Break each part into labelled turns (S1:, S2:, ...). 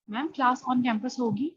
S1: Ma'am class on campus होगी?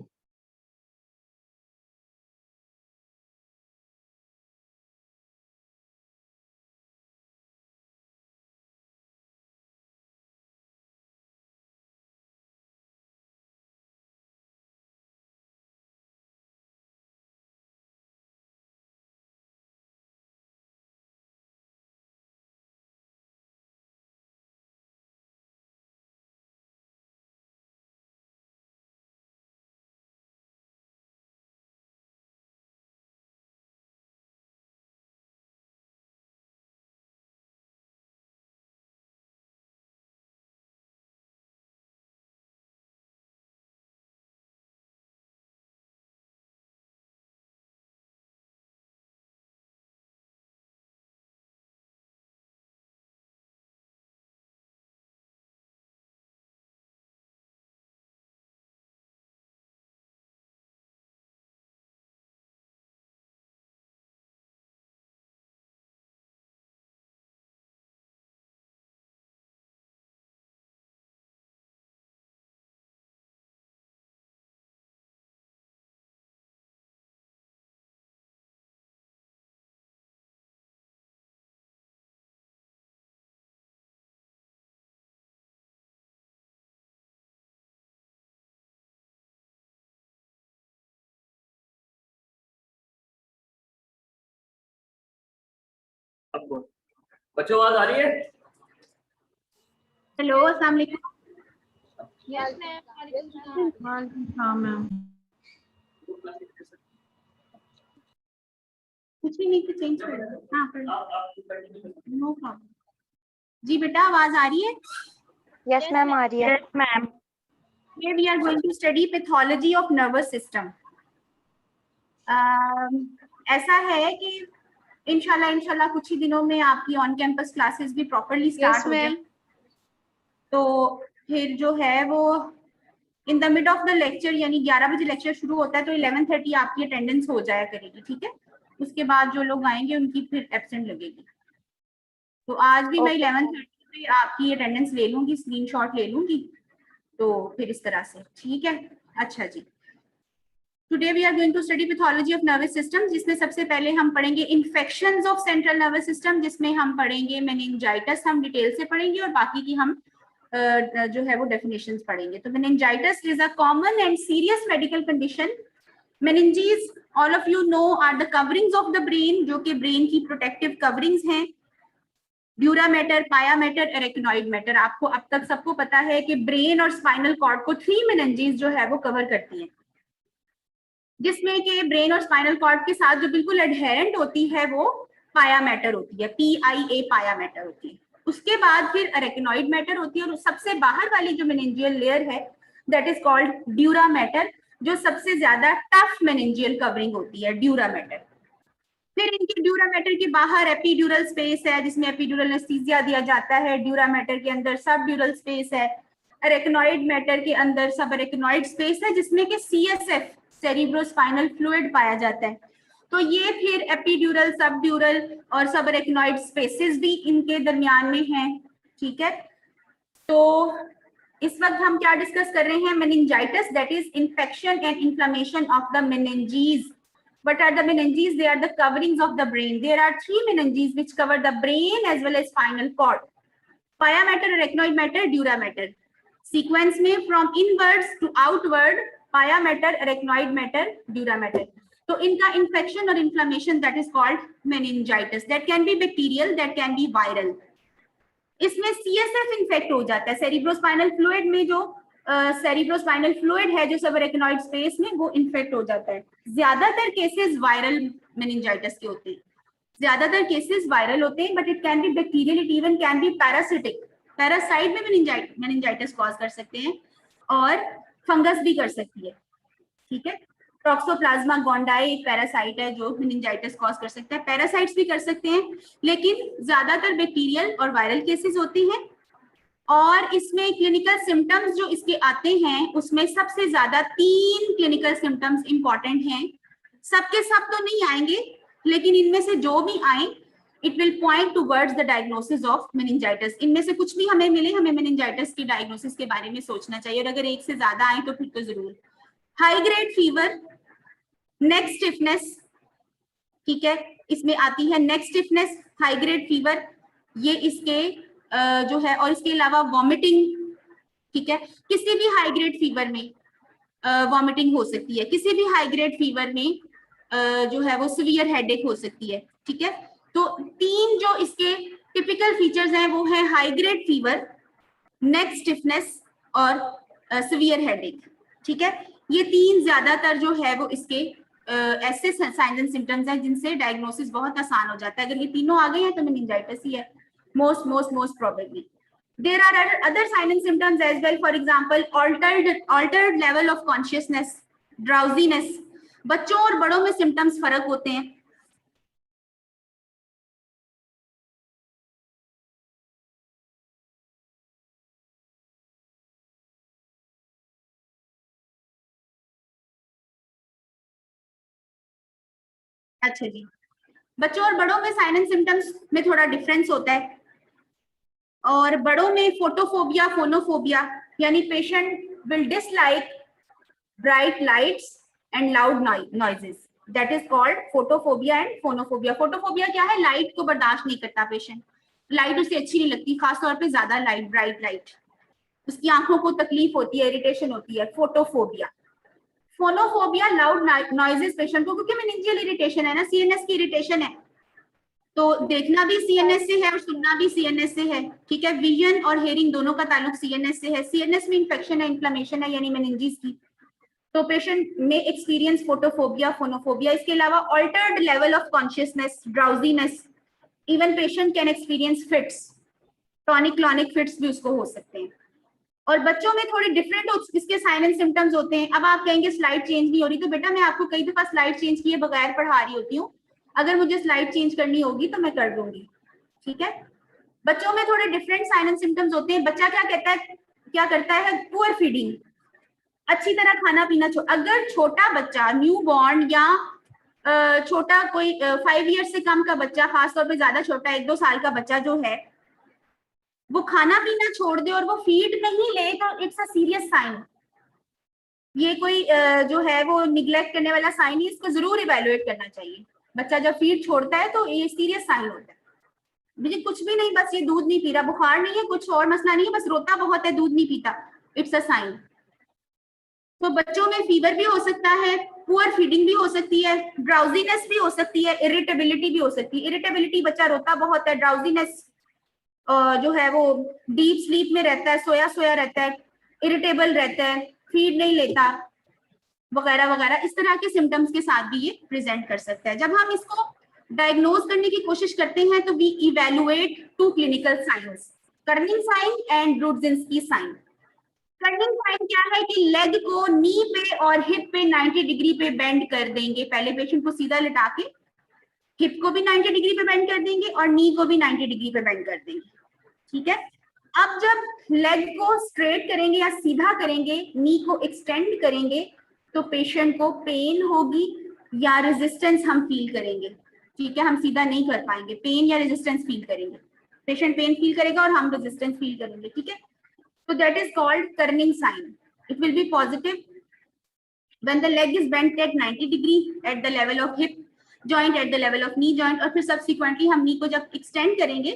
S2: बच्चों आवाज आ रही है?
S3: हेलो, अस्सलाम वालेकुम।
S1: Yes ma'am. हाँ मैम।
S3: कुछ भी नहीं, चेंज कर दो। हाँ पर नो प्रॉब्लम। जी बेटा, आवाज आ रही है?
S4: यस मैम आ रही है।
S3: Yes ma'am. Today we are going to study pathology of nervous system. ऐसा है कि इंशाल्लाह कुछ ही दिनों में आपकी ऑन कैंपस क्लासेस भी प्रॉपरली स्टार्ट हो जाए। तो फिर जो है वो in the mid of the lecture, यानी 11 बजे लेक्चर शुरू होता है तो 11:30 आपकी अटेंडेंस हो जाया करेगी, ठीक है। उसके बाद जो लोग आएंगे उनकी फिर एब्सेंट लगेगी। तो आज भी मैं 11:30 पे आपकी अटेंडेंस ले लूंगी, स्क्रीनशॉट ले लूंगी। तो फिर इस तरह से ठीक है। अच्छा जी, today we are going to study pathology of nervous system, जिसमें सबसे पहले हम पढ़ेंगे infections of central nervous system, जिसमें हम पढ़ेंगे मेनिंजाइटिस, हम डिटेल से पढ़ेंगे और बाकी की हम जो है वो डेफिनेशंस पढ़ेंगे। तो meningitis is a common and serious medical condition. Meninges, all of you know, are the coverings of the brain, जो कि ब्रेन की प्रोटेक्टिव कवरिंग्स हैं। Dura mater, pia mater, arachnoid mater. आपको अब तक सबको पता है कि ब्रेन और स्पाइनल कॉर्ड को 3 मेनिंजीज जो है वो कवर करती हैं, जिसमें कि ब्रेन और स्पाइनल कॉर्ड के साथ जो बिल्कुल एडहेरेंट होती है वो पाया मैटर होती है, PIA पाया मैटर होती है। उसके बाद फिर एरेक्नोइड मैटर होती है और सबसे बाहर वाली जो मेनिंजियल लेयर है that is called dura mater, जो सबसे ज्यादा टफ मेनिंजियल कवरिंग होती है, ड्यूरा मैटर। फिर इनके ड्यूरा मैटर के बाहर एपिड्यूरल स्पेस है, जिसमें एपिड्यूरल एनेस्थीसिया दिया जाता है। ड्यूरा मैटर के अंदर सब ड्यूरल स्पेस है। एरेक्नोइड मैटर के अंदर सब एरेक्नोइड स्पेस है, जिसमें कि CSF, सेरिब्रोस्पाइनल फ्लूइड, पाया जाता है। तो ये फिर एपिड्यूरल, सब ड्यूरल और सब एरेक्नोइड स्पेसेस भी इनके दरमियान में हैं, ठीक है। तो इस वक्त हम क्या डिस्कस कर रहे हैं? Meningitis, that is infection and inflammation of the meninges. What are the meninges? They are the coverings of the brain. There are 3 meninges which cover the brain as well as spinal cord. Pia matter, arachnoid matter, dura matter. Sequence में from inwards to outward, pia matter, arachnoid matter, dura matter. तो इनका infection और inflammation that is called meningitis. That can be bacterial, that can be viral. इसमें CSF infect हो जाता है। Cerebrospinal fluid में जो सेरिब्रोस्पाइनल फ्लूइड है जो सब एरेक्नोइड स्पेस में, वो इन्फेक्ट हो जाता है। ज्यादातर केसेस वायरल मेनिंजाइटिस के होते हैं, ज्यादातर केसेस वायरल होते हैं, but it can be bacterial, it even can be parasitic. Parasite में मेनिंजाइटिस कॉज कर सकते हैं और फंगस भी कर सकती है, ठीक है। टॉक्सोप्लाज्मा गोंडाई एक पैरासाइट है जो मेनिंजाइटिस कॉज कर सकता है। पैरासाइट्स भी कर सकते हैं, लेकिन ज्यादातर बैक्टीरियल और वायरल केसेस होते हैं। और इसमें क्लिनिकल सिम्टम्स जो इसके आते हैं, उसमें सबसे ज्यादा 3 क्लिनिकल सिम्टम्स इंपॉर्टेंट हैं। सबके सब तो नहीं आएंगे, लेकिन इनमें से जो भी आए it will point towards the diagnosis of meningitis. इनमें से कुछ भी हमें मिले, हमें मेनिंजाइटिस की डायग्नोसिस के बारे में सोचना चाहिए, और अगर एक से ज्यादा आए तो फिर तो जरूर। High grade fever, neck stiffness, ठीक है, इसमें आती है neck stiffness, high grade fever, ये इसके जो है, और इसके अलावा वॉमिटिंग, ठीक है, किसी भी हाई ग्रेड फीवर में वॉमिटिंग हो सकती है, किसी भी हाई ग्रेड फीवर में जो है वो सिवियर हेडेक हो सकती है, ठीक है। तो तीन जो इसके टिपिकल फीचर्स हैं वो है high grade fever, neck stiffness और सिवियर हेडेक, ठीक है। ये तीन ज्यादातर जो है वो इसके ऐसे साइंस एंड सिम्टम्स हैं जिनसे डायग्नोसिस बहुत आसान हो जाता है। अगर ये तीनों आ गए हैं तो मेनिंजाइटिस ही है, most probably. There are other signs and symptoms as well. For example, altered level of consciousness, drowsiness. बच्चों और बड़ों में सिम्टम्स फर्क होते हैं। अच्छा जी, बच्चों और बड़ों में साइन एंड सिम्टम्स में थोड़ा डिफरेंस होता है, और बड़ों में फोटोफोबिया, फोनोफोबिया, यानी patient will dislike bright lights and loud noises, that is called photophobia and phonophobia. Photophobia क्या है? लाइट को बर्दाश्त नहीं करता पेशेंट, लाइट उसे अच्छी नहीं लगती, खासतौर पे ज्यादा लाइट, ब्राइट लाइट, उसकी आंखों को तकलीफ होती है, इरिटेशन होती है, photophobia. Phonophobia, loud noises patient को, क्योंकि मेनिंजियल इरिटेशन है ना, सीएनएस की इरिटेशन है, तो देखना भी सीएनएस से है और सुनना भी सीएनएस से है, ठीक है। विजन और हेयरिंग दोनों का ताल्लुक सीएनएस से है। सीएनएस में इंफेक्शन है, इन्फ्लेमेशन है, यानी मेनिंजिस की, तो पेशेंट में एक्सपीरियंस फोटोफोबिया, फोनोफोबिया। इसके अलावा altered level of consciousness, drowsiness, even patient can experience fits, tonic clonic fits भी उसको हो सकते हैं। और बच्चों में थोड़ी डिफरेंट इसके साइन एंड सिम्टम्स होते हैं। अब आप कहेंगे स्लाइड चेंज नहीं हो रही, तो बेटा मैं आपको कई दफा स्लाइड चेंज किए बगैर पढ़ा रही होती हूँ, अगर मुझे स्लाइड चेंज करनी होगी तो मैं कर दूंगी, ठीक है। बच्चों में थोड़े डिफरेंट साइन एंड सिम्टम्स होते हैं। बच्चा क्या करता है? पुअर फीडिंग, अच्छी तरह खाना पीना, अगर छोटा बच्चा, न्यू बॉर्न या छोटा कोई 5 ईयर से कम का बच्चा, खासतौर पे ज्यादा छोटा 1-2 साल का बच्चा जो है, वो खाना पीना छोड़ दे और वो फीड नहीं ले, तो इट्स अ सीरियस साइन। ये कोई जो है वो निग्लेक्ट करने वाला साइन है, इसको जरूर इवेलुएट करना चाहिए। बच्चा जब फीड छोड़ता है तो ये सीरियस साइन होता है। मुझे कुछ भी नहीं, बस ये दूध नहीं पी रहा, बुखार नहीं है, कुछ और मसला नहीं है, बस रोता बहुत है, दूध नहीं पीता, इट्स अ साइन। तो बच्चों में फीवर भी हो सकता है, पुअर फीडिंग भी हो सकती है, ड्राउजीनेस भी हो सकती है, इरिटेबिलिटी भी हो सकती है। इरिटेबिलिटी, बच्चा रोता बहुत है, ड्राउजीनेस जो है वो डीप स्लीप में रहता है, सोया सोया रहता है, इरिटेबल रहता है, फीड नहीं लेता, वगैरह वगैरह, इस तरह के सिम्टम्स के साथ भी ये प्रेजेंट कर सकता है। जब हम इसको डायग्नोज करने की कोशिश करते हैं तो we evaluate 2 clinical signs, Kernig sign and Brudzinski sign. Kernig sign क्या है कि लेग को नी पे और हिप पे 90 डिग्री पे बेंड कर देंगे। पहले पेशेंट को सीधा लिटा के हिप को भी 90 डिग्री पे बेंड कर देंगे और नी को भी 90 डिग्री पे बेंड कर देंगे, ठीक है। अब जब लेग को स्ट्रेट करेंगे या सीधा करेंगे, नी को एक्सटेंड करेंगे, तो पेशेंट को पेन होगी या रेजिस्टेंस हम फील करेंगे, ठीक है। हम सीधा नहीं कर पाएंगे, पेन या रेजिस्टेंस फील करेंगे, पेशेंट पेन फील करेगा और हम रेजिस्टेंस फील करेंगे, ठीक है। So that is called turning sign. It will be positive when the leg is bent at 90 degree at the level of hip joint, at the level of knee joint, और फिर subsequently हम knee को जब extend करेंगे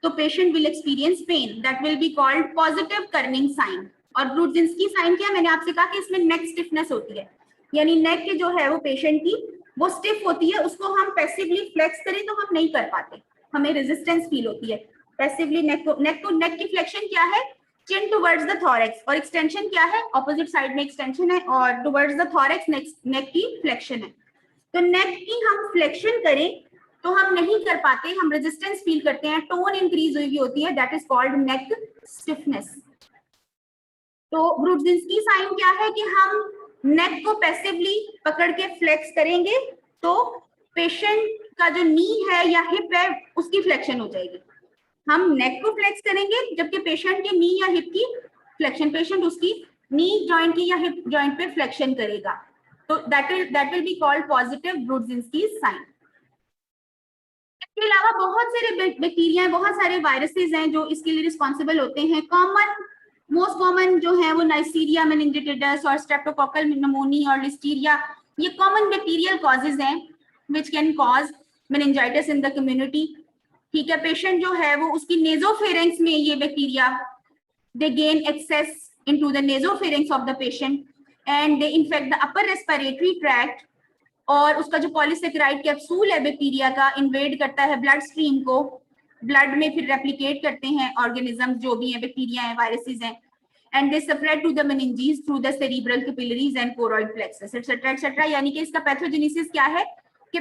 S3: तो patient will experience pain. That will be called positive turning sign. और ब्रुडजिंस्की sign क्या? मैंने आपसे कहा कि इसमें नेक स्टिफनेस होती है, यानी नेक के जो है वो पेशेंट की वो स्टिफ होती है, उसको हम पैसिवली फ्लेक्स करें तो हम नहीं कर पाते, हमें रेजिस्टेंस फील होती है। पैसिवली नेक की फ्लेक्शन क्या है? चिन टुवर्ड्स द थॉरेक्स, और एक्सटेंशन क्या है? ऑपोजिट साइड में एक्सटेंशन है और टुवर्ड्स द थॉरेक्स नेक की फ्लेक्शन है। तो नेक की हम फ्लेक्शन करें तो हम नहीं कर पाते, हम रेजिस्टेंस फील करते हैं, टोन इंक्रीज हुई होती है, that is called neck stiffness. तो ब्रुडजिंस्की साइन क्या है कि हम नेक को पैसिवली पकड़ के फ्लेक्स करेंगे तो पेशेंट का जो नी है या हिप है उसकी फ्लेक्शन हो जाएगी। हम नेक को फ्लेक्स करेंगे जबकि पेशेंट के नी या हिप की फ्लेक्शन, पेशेंट उसकी नी जॉइंट की या हिप जॉइंट पे फ्लेक्शन करेगा, तो that will be called positive Brudzinski sign. इसके अलावा बहुत सारे बैक्टीरिया हैं, बहुत सारे वायरसेस हैं जो इसके लिए रिस्पॉन्सिबल होते हैं। मोस्ट कॉमन जो है वो नाइसीरिया मेनिंजिटिस और स्ट्रेप्टोकोकल निमोनी और लिस्टीरिया, ये कॉमन बैक्टीरियल कॉजेज हैं which can cause meningitis in the community. ठीक है, पेशेंट जो है वो उसकी नेजोफेरेंक्स में ये bacteria they gain access into the nasopharynx of the patient and they infect the upper respiratory tract, और उसका जो पॉलीसेकेराइड कैप्सूल है बैक्टीरिया का इन्वेड करता है ब्लड स्ट्रीम को, ब्लड में फिर रेप्लिकेट करते हैं ऑर्गेनिज्म जो भी हैं, बैक्टीरिया हैं, वायरसेस हैं, and they spread to the meninges through the cerebral capillaries and choroid plexus etcetera etcetera. यानी कि इसका पैथोजेनेसिस क्या है कि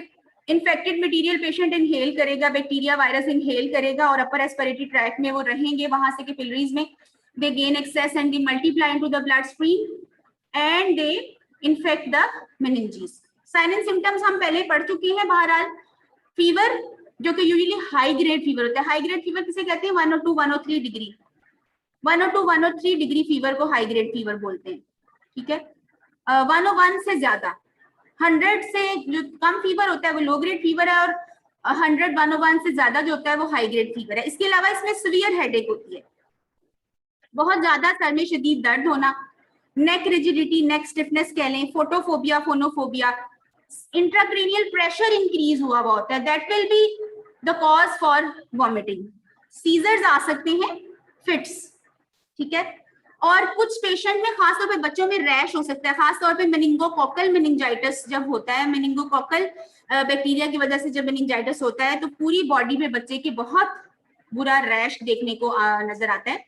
S3: इन्फेक्टेड मटेरियल पेशेंट इनहेल करेगा, बैक्टीरिया वायरस इनहेल करेगा और अपर रेस्पिरेटरी ट्रैक्ट में वो रहेंगे, वहां से कैपिलरीज में they gain access and they multiply into the blood stream and they infect the meninges. Sign and symptoms हम पहले पढ़ चुके हैं बहरहाल। फीवर जो कि यूजुअली हाई ग्रेड फीवर होता है, हाई ग्रेड फीवर किसे कहते हैं, 102 103 डिग्री, 102 103 डिग्री फीवर को हाई ग्रेड फीवर बोलते हैं। ठीक है, 101 से ज्यादा, 100 से जो कम फीवर होता है वो लो ग्रेड फीवर है, और 100 101 से ज्यादा जो होता है वो हाई ग्रेड फीवर है। इसके अलावा इसमें सीवियर हेडेक होती है, बहुत ज्यादा सर में शदीद दर्द होना, नेक रिजिडिटी, नेक स्टिफनेस कह लें, photophobia, phonophobia, intracranial pressure increase हुआ होता है, that will be the cause for vomiting. Seizures आ सकते हैं, फिट्स। ठीक है, और कुछ पेशेंट में खासतौर पे बच्चों में रैश हो सकता है, खासतौर पे मेनिंगोकोकल मेनिंजाइटिस जब होता है, मेनिंगोकोकल बैक्टीरिया की वजह से जब मेनिंजाइटिस होता है तो पूरी बॉडी में बच्चे के बहुत बुरा रैश देखने को नजर आता है।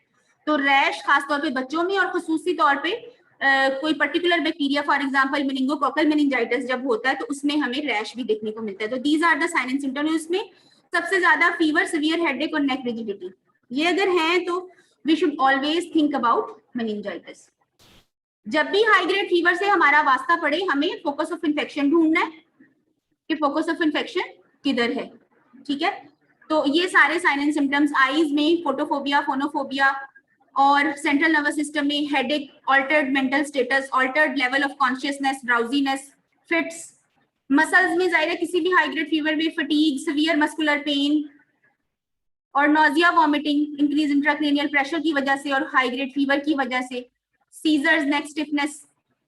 S3: तो रैश खासतौर पे बच्चों में और खसूसी तौर पे कोई particular bacteria for example meningococcal meningitis जब होता है तो उसमें हमें रैश भी देखने को मिलता है। तो these are the sign and symptoms. इसमें सबसे ज्यादा फीवर, सीवियर हेडेक और नेक रिजिडिटी, ये अगर हैं तो we should always think about meningitis. जब भी हाई ग्रेड फीवर से हमारा वास्ता पड़े, हमें फोकस ऑफ इन्फेक्शन ढूंढना है कि फोकस ऑफ इन्फेक्शन किधर है। ठीक है, तो ये सारे साइन एंड सिम्टम्स, आईज में फोटोफोबिया, फोनोफोबिया, और सेंट्रल नर्वस सिस्टम में headache, altered mental status, altered level of consciousness, drowsiness, fits. Muscles में जाहिर है किसी भी हाई ग्रेड फीवर में फटीग, सीवियर मस्कुलर पेन और nausea, vomiting, increase intracranial pressure की वजह से और हाई ग्रेड फीवर की वजह से, seizures, neck stiffness,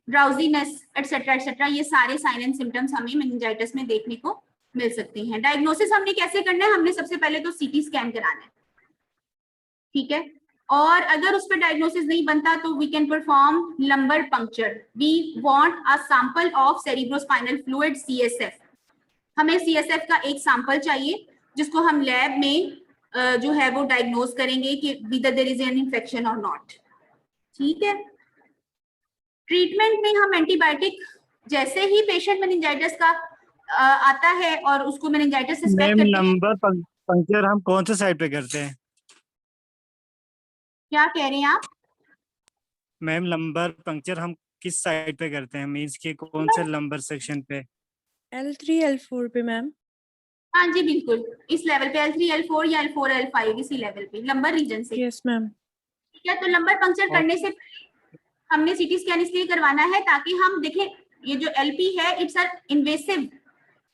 S3: drowsiness etcetera etcetera, ये सारे साइन एंड सिम्टम्स हमें मेनिंजाइटिस में देखने को मिल सकते हैं। डायग्नोसिस हमने कैसे करना है, हमने सबसे पहले तो सीटी स्कैन कराना है। ठीक है, और अगर उस पर डायग्नोसिस नहीं बनता तो we can perform lumbar puncture. We want a sample of cerebrospinal fluid, CSF। हमें CSF का एक सैंपल चाहिए जिसको हम लैब में जो है वो डायग्नोज करेंगे कि whether there is an infection or not। ठीक है, ट्रीटमेंट में हम एंटीबायोटिक, जैसे ही पेशेंट मेनिंजाइटिस का आता है और उसको मेनिंजाइटिस सस्पेक्ट करते हैं।
S5: नंबर पंक्चर हम कौन से साइड पे करते हैं?
S3: क्या कह रहे हैं आप?
S5: मैम नंबर पंक्चर हम किस साइड पे करते हैं, मींस के कौन से नंबर सेक्शन पे?
S6: L3 L4 पे मैम।
S3: हाँ जी बिल्कुल, इस लेवल पे L3 L4 या L4 L5 इसी लेवल पे लंबर रीजन से।
S6: Yes ma'am.
S3: ठीक है, तो लंबर पंक्चर करने से हमने सीटी स्कैन इसलिए करवाना है ताकि हम देखें ये जो LP है इट्स अ इन्वेसिव।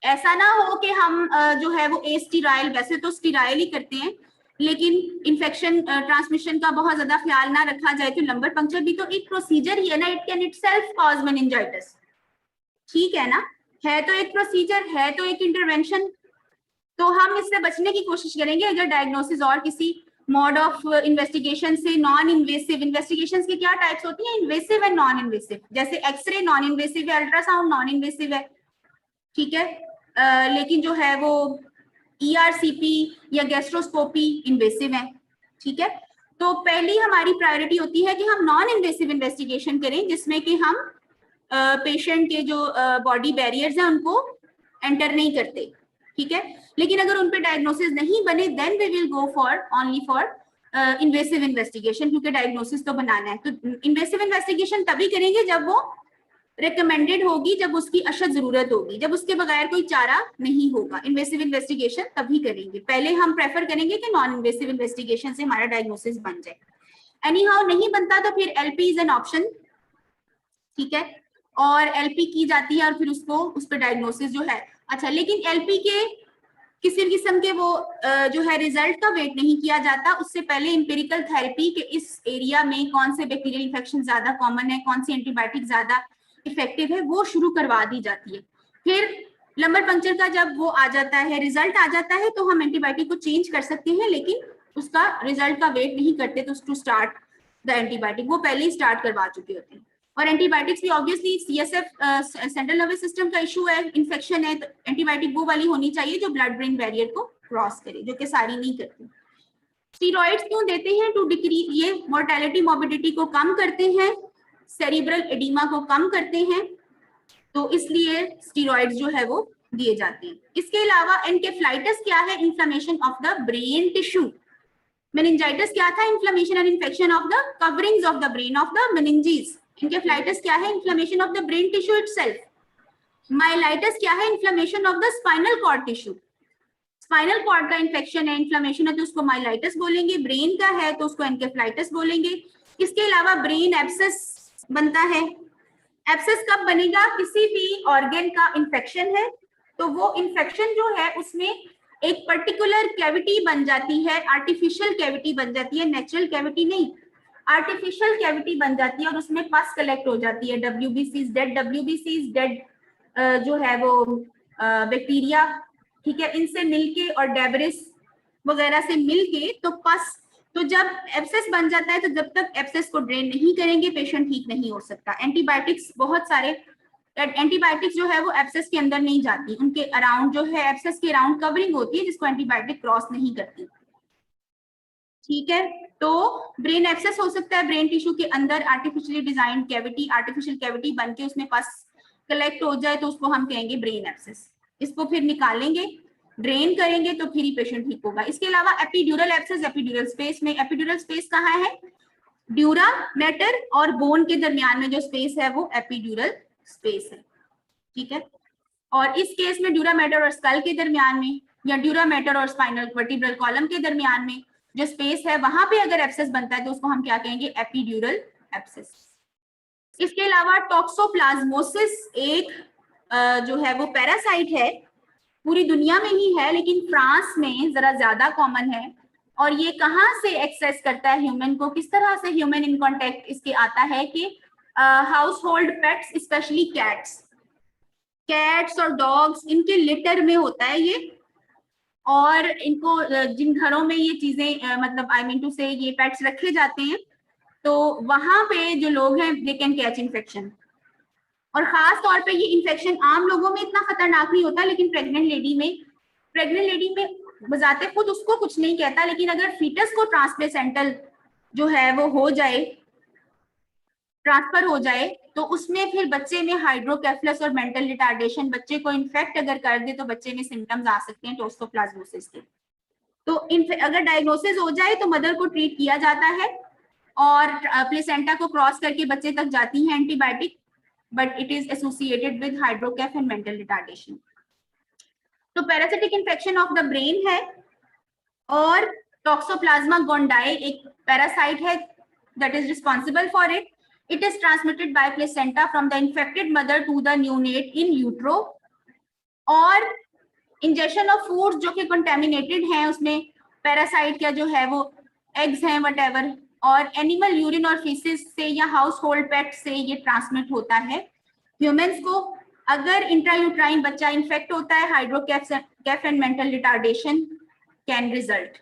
S3: ऐसा ना हो कि हम जो है वो एस्टेराइल, वैसे तो स्टेराइल ही करते हैं लेकिन इन्फेक्शन ट्रांसमिशन का बहुत ज्यादा ख्याल ना रखा जाए तो लंबर पंक्चर भी तो एक प्रोसीजर ही है ना, it can itself cause meningitis. ठीक है ना, है तो एक प्रोसीजर, है तो एक इंटरवेंशन। तो हम इससे बचने की कोशिश करेंगे अगर डायग्नोसिस और किसी मोड ऑफ इन्वेस्टिगेशन से। नॉन इन्वेसिव इन्वेस्टिगेशंस की क्या टाइप्स होती हैं, इन्वेसिव एंड नॉन इन्वेसिव। जैसे एक्सरे नॉन इन्वेसिव है, अल्ट्रासाउंड नॉन इन्वेसिव है। ठीक है, लेकिन जो है वो ERCP या गैस्ट्रोस्कोपी इन्वेसिव है। ठीक है, तो पहली हमारी प्रायोरिटी होती है कि हम नॉन इन्वेसिव इन्वेस्टिगेशन करें जिसमें कि हम पेशेंट के जो बॉडी बैरियर्स हैं उनको एंटर नहीं करते। ठीक है, लेकिन अगर उन पे डायग्नोसिस नहीं बने then we will go for only for invasive investigation, क्योंकि डायग्नोसिस तो बनाना है। तो इन्वेसिव इन्वेस्टिगेशन तभी करेंगे जब वो रिकमेंडेड होगी, जब उसकी अशद जरूरत होगी, जब उसके बगैर कोई चारा नहीं होगा। इन्वेसिव इन्वेस्टिगेशन तभी करेंगे, पहले हम प्रेफर करेंगे कि नॉन इन्वेसिव इन्वेस्टिगेशन से हमारा डायग्नोसिस बन जाए। एनी हाउ नहीं बनता तो फिर LP इज एन ऑप्शन। ठीक है, और LP की जाती है और फिर उसको उस पर डायग्नोसिस जो है। अच्छा, लेकिन LP के किसी किस्म के वो जो है रिजल्ट का वेट नहीं किया जाता, उससे पहले इंपेरिकल थेरेपी के इस एरिया में कौन से बैक्टीरियल इन्फेक्शन ज्यादा कॉमन है, कौन सी एंटीबायोटिक ज्यादा इफेक्टिव है, वो शुरू करवा दी जाती है। फिर लंबर पंक्चर का जब वो आ जाता है, रिजल्ट आ जाता है, तो हम एंटीबायोटिक को चेंज कर सकते हैं, लेकिन उसका रिजल्ट का वेट नहीं करते टू स्टार्ट द एंटीबायोटिक, वो पहले ही स्टार्ट करवा चुके होते हैं। और एंटीबायोटिक्स भी obviously CSF central nervous system का इशू है, इन्फेक्शन है, तो एंटीबायोटिक वो वाली होनी चाहिए जो ब्लड ब्रेन बैरियर को क्रॉस करे, जो कि सारी नहीं करती। स्टीरॉइड्स क्यों देते हैं? टू डिक्रीज, ये मोर्टेलिटी मॉर्बिडिटी को कम करते हैं, सेरिब्रल एडिमा को कम करते हैं, तो इसलिए स्टीरॉइड्स जो है वो दिए जाते हैं। इसके अलावा एनकेफ्लाइटिस क्या है? Inflammation of the brain tissue. Meningitis क्या था? Inflammation and infection of the coverings of the brain of the meninges. Encephalitis क्या है? Inflammation of the brain tissue itself. Myelitis क्या है? Inflammation of the spinal cord tissue. Spinal cord का infection है, inflammation है, तो उसको माइलाइटिस बोलेंगे। ब्रेन का है तो उसको एनकेफ्लाइटिस बोलेंगे। इसके अलावा ब्रेन एब्सेस बनता है। एब्सेस कब बनेगा? किसी भी ऑर्गन का इन्फेक्शन है तो वो इन्फेक्शन जो है उसमें एक पर्टिकुलर कैविटी बन जाती है, आर्टिफिशियल कैविटी बन जाती है, नेचुरल कैविटी नहीं, आर्टिफिशियल कैविटी बन जाती है, और उसमें पस कलेक्ट हो जाती है, डब्ल्यूबीसीज, डेड जो है वो बैक्टीरिया, ठीक है, इनसे मिलके और डेब्रिस वगैरह से मिलके तो पस, तो जब एब्सेस बन जाता है तो जब तक एब्सेस को ड्रेन नहीं करेंगे पेशेंट ठीक नहीं हो सकता। एंटीबायोटिक्स, बहुत सारे एंटीबायोटिक्स जो है वो एब्सेस के अंदर नहीं जाती, उनके अराउंड जो है एब्सेस के अराउंड कवरिंग होती है जिसको एंटीबायोटिक क्रॉस नहीं करती, ठीक है। तो ब्रेन एब्सेस हो सकता है, ब्रेन टिश्यू के अंदर artificially design cavity, artificial cavity बन के उसमें पस कलेक्ट हो जाए तो उसको हम कहेंगे ब्रेन एब्सेस। इसको फिर निकालेंगे, ड्रेन करेंगे तो फिर ही पेशेंट ठीक होगा। इसके अलावा एपिड्यूरल एब्सेस, एपिड्यूरल स्पेस में, एपिड्यूरल स्पेस कहाँ है? ड्यूरा मैटर और बोन के दरमियान में जो स्पेस है वो एपिड्यूरल स्पेस है, ठीक है। और इस केस में ड्यूरा मैटर और स्कल के दरमियान में, या ड्यूरा मैटर और स्पाइनल वर्टिब्रल कॉलम के दरमियान में जो स्पेस है, वहां पे अगर एब्सेस बनता है तो उसको हम क्या कहेंगे? Epidural abscess. इसके अलावा टॉक्सोप्लाज्मोसिस एक जो है वो पैरासाइट है, पूरी दुनिया में ही है लेकिन फ्रांस में जरा ज्यादा कॉमन है। और ये कहाँ से एक्सेस करता है ह्यूमन को, किस तरह से ह्यूमन इन कॉन्टेक्ट इसके आता है कि house hold pets, specially cats और डॉग्स, इनके लिटर में होता है ये, और इनको जिन घरों में ये चीजें मतलब आई मीन टू से ये पेट्स रखे जाते हैं तो वहां पे जो लोग हैं दे कैन कैच इन्फेक्शन। और खास तौर पे ये इन्फेक्शन आम लोगों में इतना खतरनाक नहीं होता, लेकिन प्रेग्नेंट लेडी में बजाते खुद उसको कुछ नहीं कहता, लेकिन अगर फीटस को ट्रांसप्लेसेंटल जो है वो हो जाए, ट्रांसफर हो जाए, तो उसमें फिर बच्चे में हाइड्रोकेफलस और मेंटल रिटार्डेशन, बच्चे को इन्फेक्ट अगर कर दे तो बच्चे में सिम्टम्स आ सकते हैं टॉक्सोप्लाज्मोसिस के। तो अगर डायग्नोसिस हो जाए तो मदर को ट्रीट किया जाता है और प्लेसेंटा को क्रॉस करके बच्चे तक जाती है antibiotic, but it is associated with hydroceph and mental retardation. तो parasitic infection of the brain है, और टॉक्सोप्लाज्मा गोंडाई एक पैरासाइट है that is responsible for it. It is transmitted by placenta from the infected mother to the neonate in utero. और injection of foods जो कि contaminated हैं उसमें पैरासाइट का जो है वो एग्स हैं वटेवर, और एनिमल यूरिन और फीसिस से या हाउस होल्ड पेट से ये ट्रांसमिट होता है ह्यूमंस को। अगर इंट्रायूट्राइन बच्चा इन्फेक्ट होता है, hydroceph and mental retardation can result.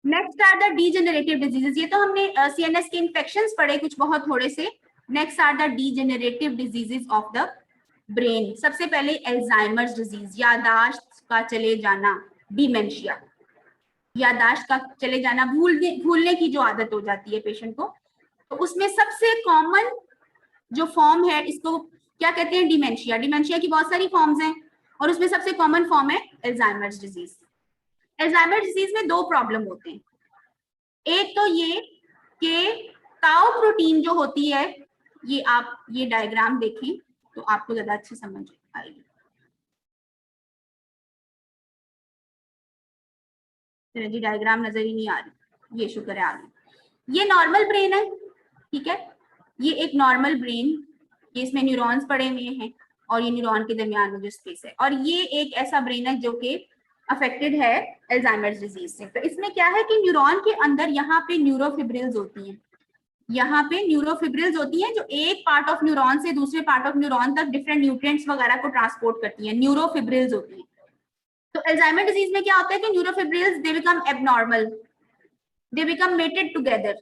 S3: Next are the degenerative diseases. ये तो हमने सीएनएस के इन्फेक्शंस पढ़े कुछ बहुत थोड़े से। Next are the degenerative diseases of the brain. सबसे पहले एल्जाइमर्स डिजीज, यादाश्त का चले जाना, डिमेंशिया, यादाश्त का चले जाना, भूलने की जो आदत हो जाती है पेशेंट को, तो उसमें सबसे कॉमन जो फॉर्म है इसको क्या कहते हैं? डिमेंशिया। डिमेंशिया की बहुत सारी फॉर्म्स हैं और उसमें सबसे कॉमन फॉर्म है एल्जाइमर्स डिजीज। एल्जाइमर्स डिजीज में दो प्रॉब्लम होते हैं। एक तो ये कि ताउ प्रोटीन जो होती है, ये आप ये डायग्राम देखें तो आपको ज्यादा अच्छी समझ आएगी। जी डायग्राम नजर ही नहीं आ रही, ये शुक्र है आ गई। ये नॉर्मल ब्रेन है, ठीक है, ये एक नॉर्मल ब्रेन, इसमें न्यूरॉन्स पड़े हुए हैं और ये न्यूरॉन के दरमियान में जो स्पेस है, और ये एक ऐसा ब्रेन है जो कि अफेक्टेड है अल्जाइमर्स डिजीज से। तो इसमें क्या है कि न्यूरॉन के अंदर यहाँ पे न्यूरोफिब्रिल्स होती हैं, यहाँ पे न्यूरोफिब्रिल्स होती हैं जो एक पार्ट ऑफ न्यूरॉन से दूसरे पार्ट ऑफ न्यूरॉन तक डिफरेंट न्यूट्रिएंट्स वगैरह को ट्रांसपोर्ट करती हैं, न्यूरोफिब्रिल्स होती हैं। तो अल्जाइमर डिजीज में क्या होता है कि neurofibrils they become abnormal, they become matted together,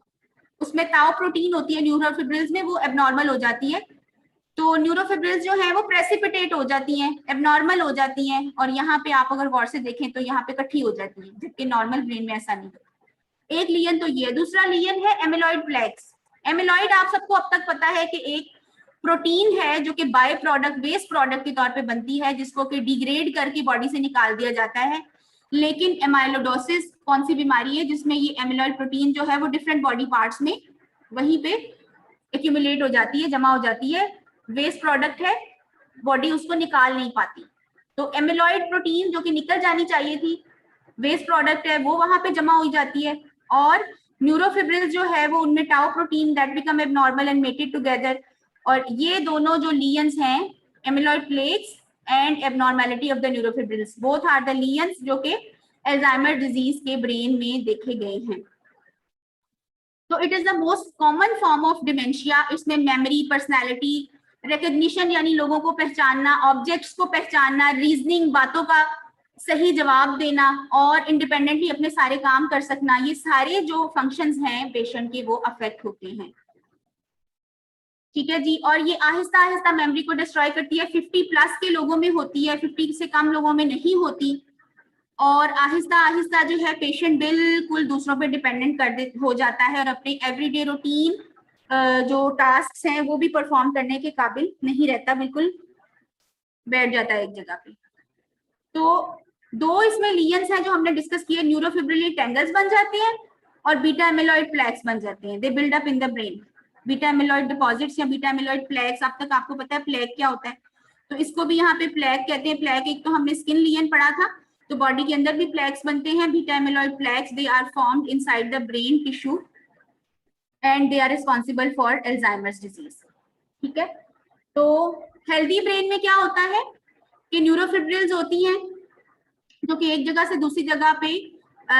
S3: उसमें ताउ प्रोटीन होती है न्यूरोफिब्रिल्स में, वो एबनॉर्मल हो जाती है। तो न्यूरोफिब्रिल्स जो है वो प्रेसिपिटेट हो जाती हैं, एबनॉर्मल हो जाती हैं, और यहाँ पे आप अगर गौर से देखें तो यहाँ पे इकट्ठी हो जाती है, जबकि नॉर्मल ब्रेन में ऐसा नहीं होता। एक लियन तो ये, दूसरा लियन है एमिलॉइड प्लेक्स। एमिलॉइड आप सबको अब तक पता है कि एक प्रोटीन है जो कि बाय प्रोडक्ट, वेस्ट प्रोडक्ट के तौर पे बनती है, जिसको कि डिग्रेड करके बॉडी से निकाल दिया जाता है। लेकिन एमाइलोडोसिस कौन सी बीमारी है जिसमें ये एमिलॉइड प्रोटीन जो है वो डिफरेंट बॉडी पार्ट्स में वहीं पे एक्यूमुलेट हो जाती है, जमा हो जाती है, वेस्ट प्रोडक्ट है, बॉडी उसको निकाल नहीं पाती। तो एमिलॉइड प्रोटीन जो कि निकल जानी चाहिए थी, वेस्ट प्रोडक्ट है, वो वहां पे जमा हो जाती है। और न्यूरोफिब्रिल्स जो है वो उनमें tau protein that become abnormal and matted together. और ये दोनों जो लियंस हैं, amyloid plaques and abnormality of the neurofibrils, both are the lesions जो कि अल्जाइमर डिजीज के ब्रेन में देखे गए हैं। तो it is the most common form of dementia. इसमें मेमोरी, पर्सनैलिटी, रिकग्निशन यानी लोगों को पहचानना, ऑब्जेक्ट्स को पहचानना, रीजनिंग, बातों का सही जवाब देना और इंडिपेंडेंटली अपने सारे काम कर सकना, ये सारे जो फंक्शंस हैं पेशेंट के वो अफेक्ट होते हैं। ठीक है जी। और ये आहिस्ता आहिस्ता मेमोरी को डिस्ट्रॉय करती है, 50 प्लस के लोगों में होती है, 50 से कम लोगों में नहीं होती। और आहिस्ता आहिस्ता जो है पेशेंट बिल्कुल दूसरों पे डिपेंडेंट हो जाता है और अपनी एवरीडे रूटीन जो टास्क हैं वो भी परफॉर्म करने के काबिल नहीं रहता, बिल्कुल बैठ जाता है एक जगह पे। तो दो इसमें लियंस हैं जो हमने डिस्कस किए, न्यूरोफिब्रिल टेंगल्स बन जाते हैं और बीटा एमिलॉइड प्लेक्स बन जाते हैं, they build up in the brain. Beta amyloid deposits या बीटा एमिलॉइड प्लेक्स, अब तक आपको पता है प्लेक क्या होता है, तो इसको भी यहाँ पे प्लेक कहते हैं। प्लेक एक तो हमने स्किन लियन पढ़ा था, तो बॉडी के अंदर भी प्लेक्स बनते हैं, beta amyloid plaques, they are formed inside the brain tissue and they are responsible for Alzheimer's disease. ठीक है। तो हेल्दी ब्रेन में क्या होता है कि न्यूरोफिब्रिल्स होती हैं जो कि एक जगह से दूसरी जगह पे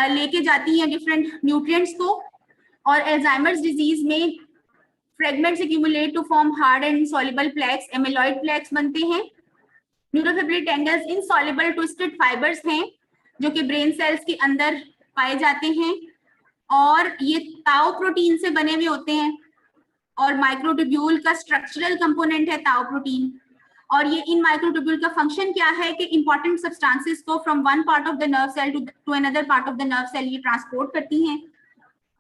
S3: लेके जाती हैं डिफरेंट न्यूट्रिएंट्स को, और अल्जाइमर्स डिजीज में fragments accumulate to form hard and insoluble plaques, amyloid plaques बनते हैं। Neurofibril tangles insoluble twisted fibres हैं जो कि ब्रेन सेल्स के अंदर पाए जाते हैं, और ये ताउ प्रोटीन से बने हुए होते हैं, और माइक्रोट्यूब्यूल का स्ट्रक्चरल कंपोनेंट है ताउ प्रोटीन। और ये इन माइक्रोट्यूब्यूल का फंक्शन क्या है कि इंपॉर्टेंट सब्सटेंसेस को from one part of the nerve cell to another part of the nerve cell ये ट्रांसपोर्ट करती हैं।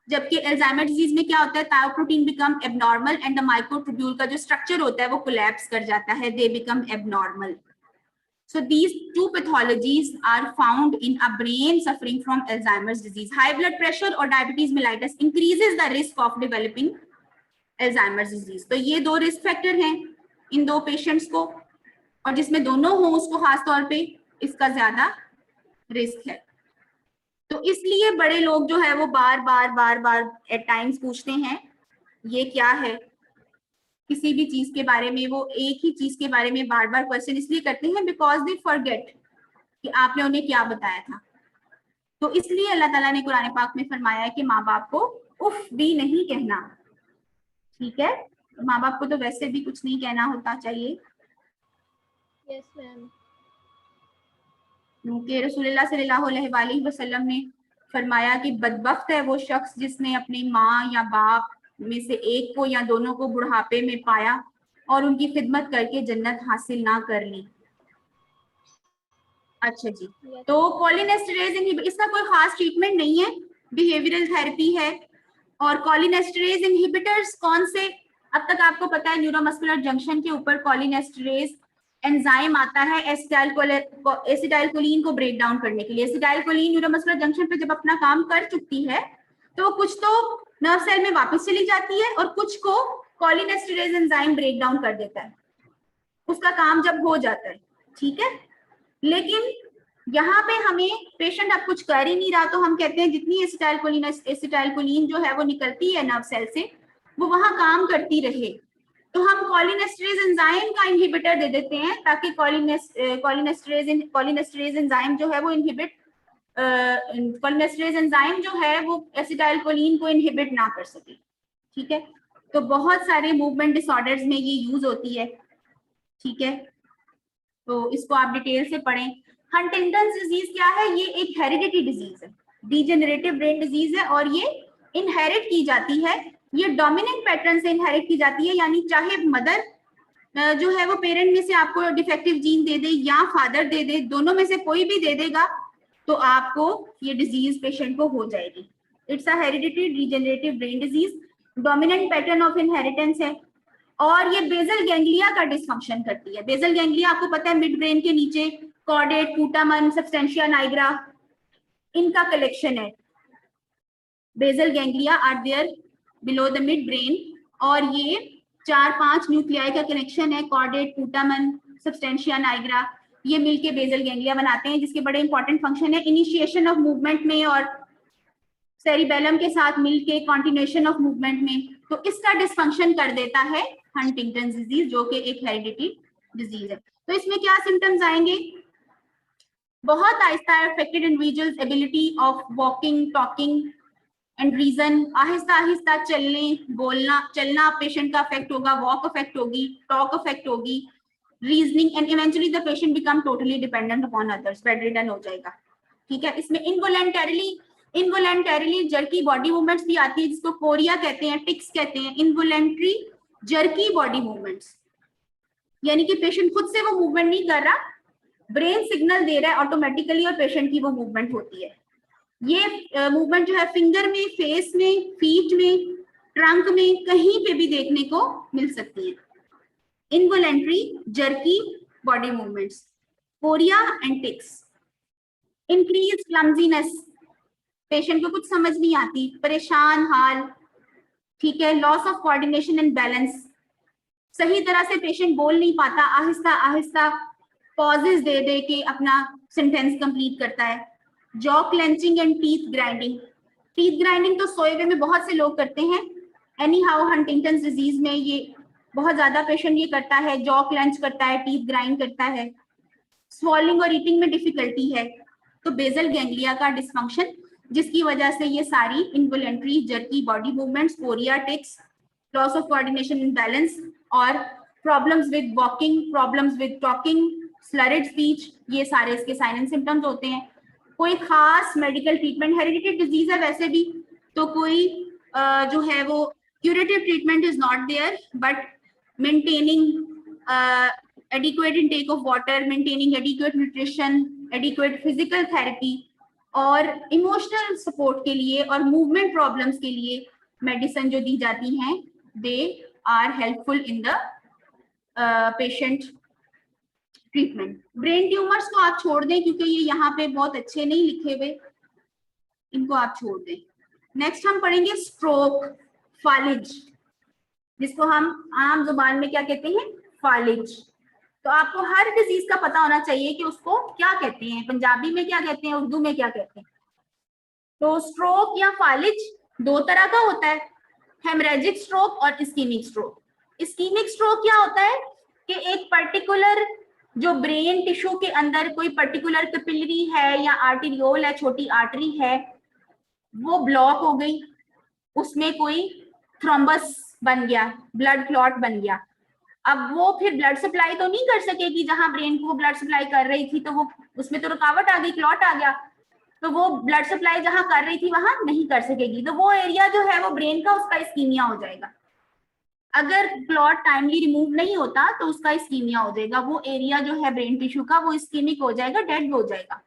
S3: जबकि अल्जाइमर डिजीज में क्या होता है, tau protein become abnormal and the microtubule का जो स्ट्रक्चर होता है वो कोलैप्स कर जाता है, दे become abnormal. So these two pathologies are found in a brain suffering from Alzheimer's disease. High blood pressure or diabetes mellitus increases the risk of developing Alzheimer's disease. तो ये दो रिस्क फैक्टर हैं इन दो patients को, और जिसमें दोनों हो उसको खास तौर पे इसका ज्यादा रिस्क है। तो इसलिए बड़े लोग जो है वो बार बार एट टाइम्स पूछते हैं ये क्या है, किसी भी चीज के बारे में वो एक ही चीज के बारे में बार बार क्वेश्चन इसलिए करते हैं बिकॉज दे फॉरगेट कि आपने उन्हें क्या बताया था। तो इसलिए अल्लाह ताला ने कुरान पाक में फरमाया है कि माँ बाप को उफ भी नहीं कहना। ठीक है, तो माँ बाप को तो वैसे भी कुछ नहीं कहना होता चाहिए।
S1: Yes ma'am.
S3: क्योंकि रसूलुल्लाह सल्लल्लाहु अलैहि वसल्लम ने फरमाया कि बदबख्त है वो शख्स जिसने अपनी माँ या बाप में से एक को या दोनों को बुढ़ापे में पाया और उनकी खिदमत करके जन्नत हासिल ना कर ली। अच्छा जी, तो कोलिनेस्टरेज इनहिबिटर, इसका कोई खास ट्रीटमेंट नहीं है, बिहेवियरल थेरेपी है। और कोलिनेस्टरेज इनहिबिटर्स कौन से, अब तक आपको पता है न्यूरोमस्कुलर जंक्शन के ऊपर कोलिनेस्टरेज एंजाइम आता है एसिटाइलकोलिन को ब्रेक डाउन करने के लिए। एसिटाइलकोलिन न्यूरोमस्कुलर जंक्शन पे जब अपना काम कर चुकती है तो कुछ तो नर्व सेल में वापस चली जाती है और कुछ को कोलिनेस्टरेज एंजाइम ब्रेक डाउन कर देता है, उसका काम जब हो जाता है। ठीक है, लेकिन यहाँ पे हमें पेशेंट अब कुछ कर ही नहीं रहा, तो हम कहते हैं जितनी एसिटाइलकोलिन जो है वो निकलती है नर्व सेल से वो वहां काम करती रहे। तो हम कॉलिनेस्टरेज एंजाइम का इनहिबिटर दे देते हैं ताकि कॉलिनेस्टरेज एंजाइम जो है वो इनहिबिट कॉलिनेस्टरेज एंजाइम जो है वो एसिटाइलकोलिन को इनहिबिट ना कर सके। ठीक है, तो बहुत सारे मूवमेंट डिसऑर्डर्स में ये यूज होती है। ठीक है, तो इसको आप डिटेल से पढ़ें। हंटिंगटन डिजीज क्या है? ये एक हेरिडिटी डिजीज है, डीजेनरेटिव ब्रेन डिजीज है और ये इनहेरिट की जाती है। ये डोमिनेंट पैटर्न से इनहेरिट की जाती है, यानी चाहे मदर जो है वो पेरेंट में से आपको डिफेक्टिव जीन दे दे या फादर दे दे, दोनों में से कोई भी दे देगा तो आपको ये डिजीज पेशेंट को हो जाएगी। It's a heredity degenerative brain disease, dominant pattern of inheritance है और ये बेसल गैंग्लिया का डिसफंक्शन करती है। बेसल गैंग्लिया आपको पता है मिड ब्रेन के नीचे कॉर्डेट, पुटामन, सबस्टेंशिया नाइग्रा इनका कलेक्शन है। Basal ganglia are there below the mid brain और ये 4-5 न्यूक्लियाई का कनेक्शन है, कॉर्डेट, पुटामन, सबस्टेंशिया नाइग्रा, ये मिलके बेसल गैंग्लिया बनाते हैं जिसके बड़े इंपॉर्टेंट फंक्शन है इनिशिएशन ऑफ मूवमेंट में और सेरिबेलम के साथ मिलके कंटिन्यूएशन ऑफ मूवमेंट में। तो इसका डिसफंक्शन कर देता है हंटिंगटन डिजीज जो कि एक हेरिडिटी डिजीज है। तो इसमें क्या सिम्टम्स आएंगे? बहुत आहिस्ता affected individuals ability of walking, talking and reason, आहिस्ता आहिस्ता चलने, बोलना, चलना पेशेंट का अफेक्ट होगा, वॉक अफेक्ट होगी, टॉक अफेक्ट होगी, reasoning and eventually the patient become totally dependent upon others, bedridden हो जाएगा। ठीक है, इसमें इनवॉलेंटरीली जर्की बॉडी मूवमेंट्स भी आती है जिसको कोरिया कहते हैं, टिक्स कहते हैं। इनवॉलेंटरी जर्की बॉडी मूवमेंट्स यानी कि पेशेंट खुद से वो मूवमेंट नहीं कर रहा, ब्रेन सिग्नल दे रहा है ऑटोमेटिकली और पेशेंट की वो मूवमेंट होती है। ये मूवमेंट जो है फिंगर में, फेस में, फीट में, ट्रंक में, कहीं पे भी देखने को मिल सकती है। Involuntary jerky body movements, chorea and tics. Increase clumsiness, patient को कुछ समझ नहीं आती, परेशान हाल। ठीक है, loss of coordination and balance, सही तरह से पेशेंट बोल नहीं पाता, आहिस्ता आहिस्ता पॉजेस दे दे के अपना सेंटेंस कंप्लीट करता है। Jaw clenching and teeth grinding, teeth grinding तो सोए हुए में बहुत से लोग करते हैं, एनी हाउ हंटिंगटन डिजीज में ये बहुत ज्यादा पेशेंट ये करता है, जॉ क्लेंच करता है, टीथ ग्राइंड करता है। स्वॉलिंग और ईटिंग में डिफिकल्टी है, तो बेसल गैंग्लिया का डिसफंक्शन जिसकी वजह से ये सारी involuntary jerky body movements, chorea, tics, loss of coordination and balance और problems with walking, problems with talking, slurred speech, ये सारे इसके साइन एंड सिम्टम्स होते हैं। कोई खास मेडिकल ट्रीटमेंट, हेरिडिटी डिजीज है वैसे भी, तो कोई जो है वो curative treatment is not there, but maintaining adequate intake of water, maintaining adequate nutrition, adequate physical therapy और इमोशनल सपोर्ट के लिए और मूवमेंट प्रॉब्लम्स के लिए मेडिसिन जो दी जाती हैं, they are helpful in the patient treatment. Brain tumours को आप छोड़ दें क्योंकि ये यहाँ पे बहुत अच्छे नहीं लिखे हुए, इनको आप छोड़ दें। नेक्स्ट हम पढ़ेंगे स्ट्रोक, फालिज, जिसको हम आम जुबान में क्या कहते हैं? फालिज। तो आपको हर डिजीज का पता होना चाहिए कि उसको क्या कहते हैं, पंजाबी में क्या कहते हैं, उर्दू में क्या कहते हैं। तो स्ट्रोक या फालिज दो तरह का होता है, हेमरेजिक स्ट्रोक और इस्कीमिक स्ट्रोक। इस्कीमिक स्ट्रोक क्या होता है कि एक पर्टिकुलर जो ब्रेन टिश्यू के अंदर कोई पर्टिकुलर कैपिलरी है या आर्टेरियोल है, छोटी आर्टरी है, वो ब्लॉक हो गई, उसमें कोई थ्रोम्बस बन गया, ब्लड क्लॉट बन गया। अब वो फिर ब्लड सप्लाई तो नहीं कर सकेगी, जहां ब्रेन को ब्लड सप्लाई कर रही थी तो वो उसमें तो रुकावट आ गई, क्लॉट आ गया, तो वो ब्लड सप्लाई जहां कर रही थी वहां नहीं कर सकेगी, तो वो एरिया जो है वो ब्रेन का, उसका इस्कीमिया हो जाएगा। अगर क्लॉट टाइमली रिमूव नहीं होता तो उसका इस्कीमिया हो जाएगा, वो एरिया जो है ब्रेन टिश्यू का वो इस्कीमिक हो जाएगा, डेड हो जाएगा।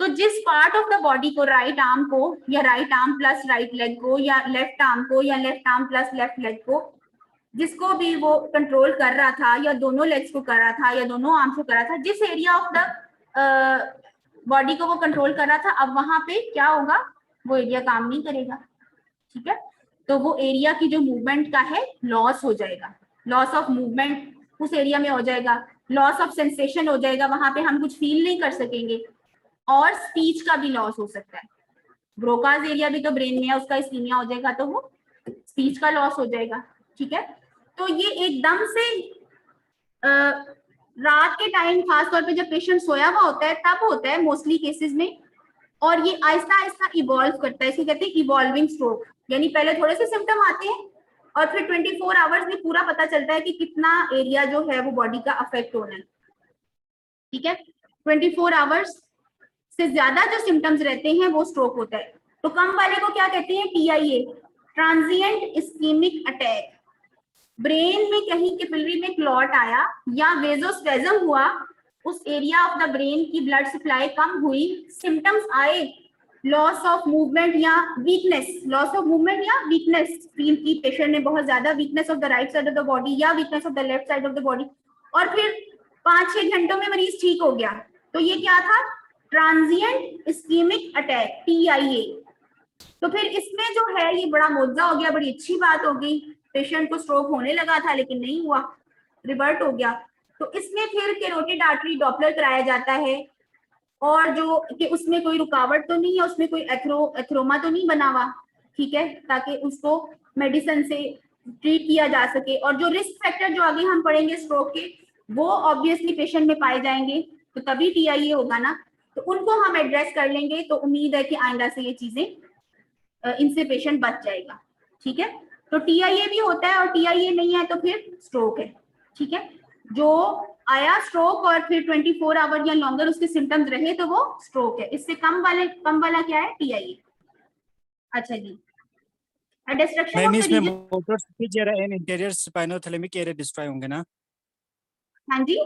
S3: तो जिस पार्ट ऑफ द बॉडी को, राइट आर्म को या right arm plus right leg को या लेफ्ट आर्म को या left arm plus left leg को, जिसको भी वो कंट्रोल कर रहा था या दोनों लेग्स को कर रहा था या दोनों आर्म्स को कर रहा था, जिस एरिया ऑफ द बॉडी को वो कंट्रोल कर रहा था, अब वहां पे क्या होगा, वो एरिया काम नहीं करेगा। ठीक है, तो वो एरिया की जो मूवमेंट का है लॉस हो जाएगा, लॉस ऑफ मूवमेंट उस एरिया में हो जाएगा, लॉस ऑफ सेंसेशन हो जाएगा, वहां पे हम कुछ फील नहीं कर सकेंगे, और स्पीच का भी लॉस हो सकता है। ब्रोकाज एरिया भी तो ब्रेन में है, उसका इस्कीमिया हो जाएगा तो वो स्पीच का लॉस हो जाएगा। ठीक है, तो ये एकदम से रात के टाइम खासतौर पे जब पेशेंट सोया हुआ होता है तब होता है मोस्टली केसेस में, और ये आहिस्ता आहिस्ता इवॉल्व करता है, इसको कहते हैं इवॉल्विंग स्ट्रोक। यानी पहले थोड़े से सिम्टम आते हैं और फिर 24 आवर्स में पूरा पता चलता है कि कितना एरिया जो है वो बॉडी का अफेक्ट होना है। ठीक है, 24 आवर्स से ज्यादा जो सिम्टम्स रहते हैं वो स्ट्रोक होता है। तो कम वाले को क्या कहते हैं? TIA, transient ischaemic attack. Brain में कहीं कैपिलरी में क्लॉट आया या वेजोस्पेजम हुआ, उस एरिया ऑफ द ब्रेन की ब्लड सप्लाई कम हुई, सिम्टम्स आए, लॉस ऑफ मूवमेंट या वीकनेस, लॉस ऑफ मूवमेंट या वीकनेस फील की पेशेंट ने बहुत ज्यादा, weakness of the right side of the body या weakness of the left side of the body, और फिर 5-6 घंटों में मरीज ठीक हो गया। तो ये क्या था? Transient ischaemic attack, TIA। तो फिर इसमें जो है ये बड़ा मुद्दा हो गया, बड़ी अच्छी बात हो गई, पेशेंट को स्ट्रोक होने लगा था लेकिन नहीं हुआ, रिवर्ट हो गया। तो इसमें फिर कैरोटिड आर्टरी डॉपलर कराया जाता है, और जो कि उसमें कोई रुकावट तो नहीं है, उसमें कोई एथरोमा तो नहीं बना हुआ, ठीक है, ताकि उसको मेडिसिन से ट्रीट किया जा सके। और जो रिस्क फैक्टर जो आगे हम पढ़ेंगे स्ट्रोक के, वो ऑब्वियसली पेशेंट में पाए जाएंगे, तो तभी TIA होगा ना, तो उनको हम एड्रेस कर लेंगे। तो उम्मीद है कि आइंदा से ये चीजें इनसे पेशेंट बच जाएगा। ठीक है, तो TIA भी होता है और TIA नहीं है तो फिर स्ट्रोक है। ठीक है, जो आया स्ट्रोक और फिर 24 आवर या लॉन्गर उसके सिम्टम्स रहे तो वो स्ट्रोक है। इससे कम वाला क्या है? TIA। अच्छा जी, डिस्ट्रक्शन
S5: मैम
S3: ऑफ द
S5: इसमें
S3: region.
S5: Motor speech area and interior spinothalamic area destroy होंगे ना?
S3: हाँ जी,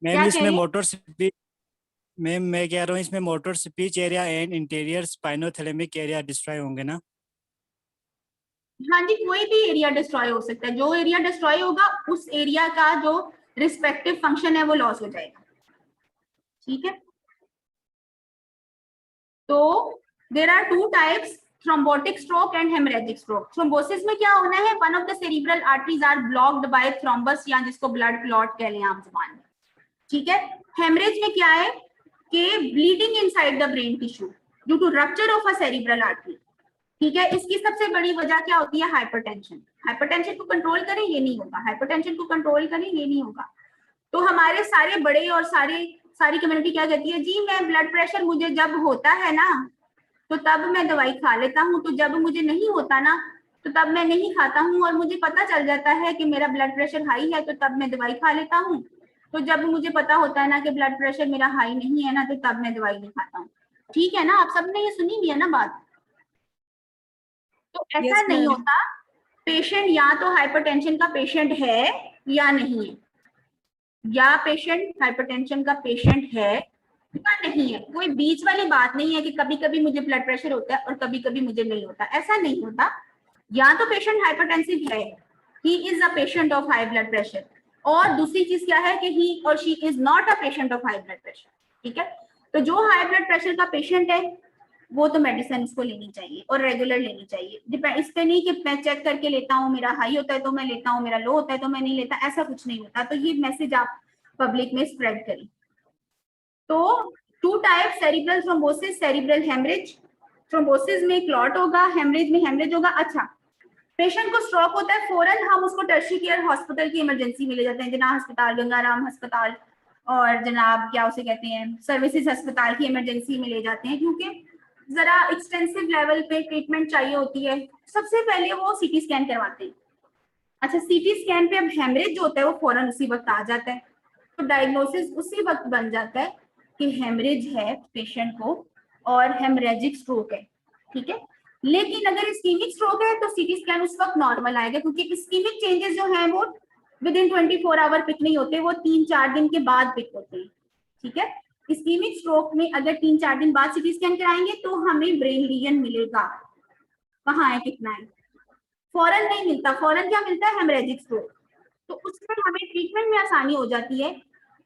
S5: मैम
S3: क्या कह
S5: इसमें
S3: रहे हैं?
S5: मोटर स्पीच, मैम मैं कह रहा हूँ इसमें motor speech area and interior spinothalamic area destroy होंगे ना?
S3: हाँ जी, कोई भी एरिया डिस्ट्रॉय हो सकता है, जो एरिया डिस्ट्रॉय होगा उस एरिया का जो रिस्पेक्टिव फंक्शन है वो लॉस हो जाएगा। ठीक है, तो there are 2 types, thrombotic stroke and haemorrhagic stroke. Thrombosis में क्या होना है? One of the cerebral arteries are blocked by thrombus, या जिसको ब्लड क्लॉट कह लें आप जुबान में। ठीक है, हेमरेज में क्या है कि bleeding inside the brain tissue due to rupture of a cerebral artery. ठीक है, इसकी सबसे बड़ी वजह क्या होती है? हाइपरटेंशन। हाइपरटेंशन को कंट्रोल करें ये नहीं होगा, हाइपरटेंशन को कंट्रोल करें ये नहीं होगा। तो हमारे सारे बड़े और सारी कम्युनिटी क्या कहती है? जी मैं ब्लड प्रेशर मुझे जब होता है ना तो तब मैं दवाई खा लेता हूँ, तो जब मुझे नहीं होता ना तो तब मैं नहीं खाता हूँ, और मुझे पता चल जाता है कि मेरा ब्लड प्रेशर हाई है तो तब मैं दवाई खा लेता हूँ, तो जब मुझे पता होता है ना कि ब्लड प्रेशर मेरा हाई नहीं है ना तो तब मैं दवाई नहीं खाता हूँ। ठीक है ना, आप सबने ये सुनी भी है ना बात? तो ऐसा
S6: Yes,
S3: नहीं
S6: ma'am.
S3: होता, पेशेंट या तो हाइपरटेंशन का पेशेंट है या नहीं है, या पेशेंट हाइपरटेंशन का पेशेंट है या नहीं है। कोई बीच वाली बात नहीं है कि कभी कभी मुझे ब्लड प्रेशर होता है और कभी कभी मुझे नहीं होता, ऐसा नहीं होता। या तो पेशेंट हाइपरटेंसिव है, he is a patient of high blood pressure, और दूसरी चीज क्या है कि ही और she is not a patient of high blood pressure. ठीक है, तो जो हाई ब्लड प्रेशर का पेशेंट है वो तो मेडिसिन इसको लेनी चाहिए और रेगुलर लेनी चाहिए। डिपेंड इस पे नहीं कि मैं चेक करके लेता हूँ, मेरा हाई होता है तो मैं लेता हूँ, मेरा लो होता है तो मैं नहीं लेता, ऐसा कुछ नहीं होता। तो ये मैसेज आप पब्लिक में स्प्रेड करें। तो 2 type, cerebral thrombosis, cerebral haemorrhage. Thrombosis में क्लॉट होगा, हेमरेज में हेमरेज होगा। अच्छा, पेशेंट को स्ट्रोक होता है, फौरन हम उसको टर्शियरी केयर हॉस्पिटल की इमरजेंसी में ले जाते हैं, जना अस्पताल, गंगाराम अस्पताल और जनाब क्या उसे कहते हैं सर्विसेज अस्पताल की इमरजेंसी में ले जाते हैं, क्योंकि जरा एक्सटेंसिव लेवल पे ट्रीटमेंट चाहिए होती है। सबसे पहले वो CT स्कैन करवाते हैं। अच्छा, CT स्कैन पे अब हेमरेज जो होता है वो फौरन उसी वक्त आ जाता है, तो डायग्नोसिस उसी वक्त बन जाता है कि हेमरेज है पेशेंट को और हेमरेजिक स्ट्रोक है। ठीक है, लेकिन अगर इस्कीमिक स्ट्रोक है तो CT स्कैन उस वक्त नॉर्मल आएगा, क्योंकि इस्कीमिक चेंजेस जो हैं वो विद इन 24 आवर पिक नहीं होते, वो 3-4 दिन के बाद पिक होते हैं। ठीक है, इस्कीमिक स्ट्रोक में अगर 3-4 दिन बाद CT स्कैन कराएंगे तो हमें ब्रेन लीजन मिलेगा, कहाँ है कितना है, फौरन नहीं मिलता। फौरन क्या मिलता है? Haemorrhagic stroke. तो उसमें हमें ट्रीटमेंट में आसानी हो जाती है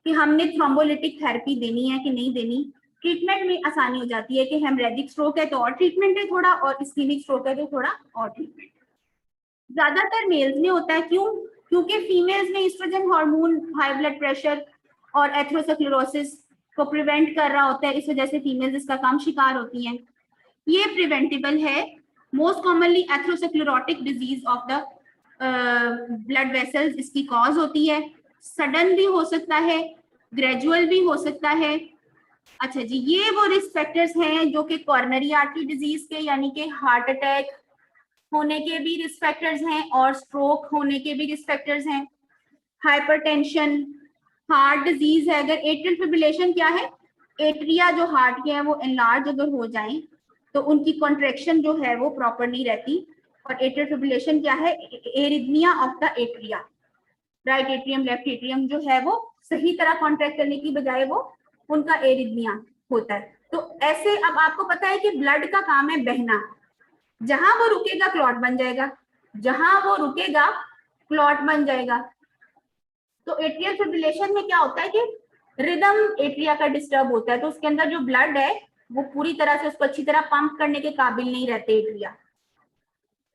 S3: कि हमने थ्रोम्बोलिटिक थेरेपी देनी है कि नहीं देनी। ट्रीटमेंट में आसानी हो जाती है कि हेमरेजिक स्ट्रोक है तो और ट्रीटमेंट है थोड़ा, और इस्कीमिक स्ट्रोक है तो थोड़ा और ट्रीटमेंट। ज्यादातर मेल्स में होता है, क्यों? क्योंकि फीमेल्स में oestrogen hormone high blood pressure और एथेरोस्क्लेरोसिस को प्रिवेंट कर रहा होता है, इस वजह से फीमेल्स इसका कम शिकार होती हैं। ये प्रिवेंटेबल है। Most commonly atherosclerotic disease of the blood vessels इसकी कॉज होती है। सडन भी हो सकता है, ग्रेजुअल भी हो सकता है। अच्छा जी, ये वो रिस्क फैक्टर्स हैं जो कि कॉर्नरी आर्टरी डिजीज के यानी कि हार्ट अटैक होने के भी रिस्क फैक्टर्स हैं और स्ट्रोक होने के भी रिस्क फैक्टर्स हैं। हाइपरटेंशन, हार्ट डिजीज है, अगर एट्रियल फिब्रिलेशन क्या है, एट्रिया जो हार्ट के हैं वो एनलार्ज अगर हो जाएं तो उनकी कॉन्ट्रैक्शन जो है वो प्रॉपर नहीं रहती। और एट्रियल फिब्रिलेशन क्या है, arrhythmia of the atria, right atrium left atrium जो है वो सही तरह कॉन्ट्रैक्ट करने की बजाय वो उनका एरिथमिया होता है। तो ऐसे अब आपको पता है कि ब्लड का काम है बहना, जहां वो रुकेगा क्लॉट बन जाएगा, जहां वो रुकेगा क्लॉट बन जाएगा। तो एट्रियल फिब्रिलेशन में क्या होता है कि रिदम एट्रिया का डिस्टर्ब होता है, तो उसके अंदर जो ब्लड है वो पूरी तरह से उसको अच्छी तरह पंप करने के काबिल नहीं रहते एट्रिया।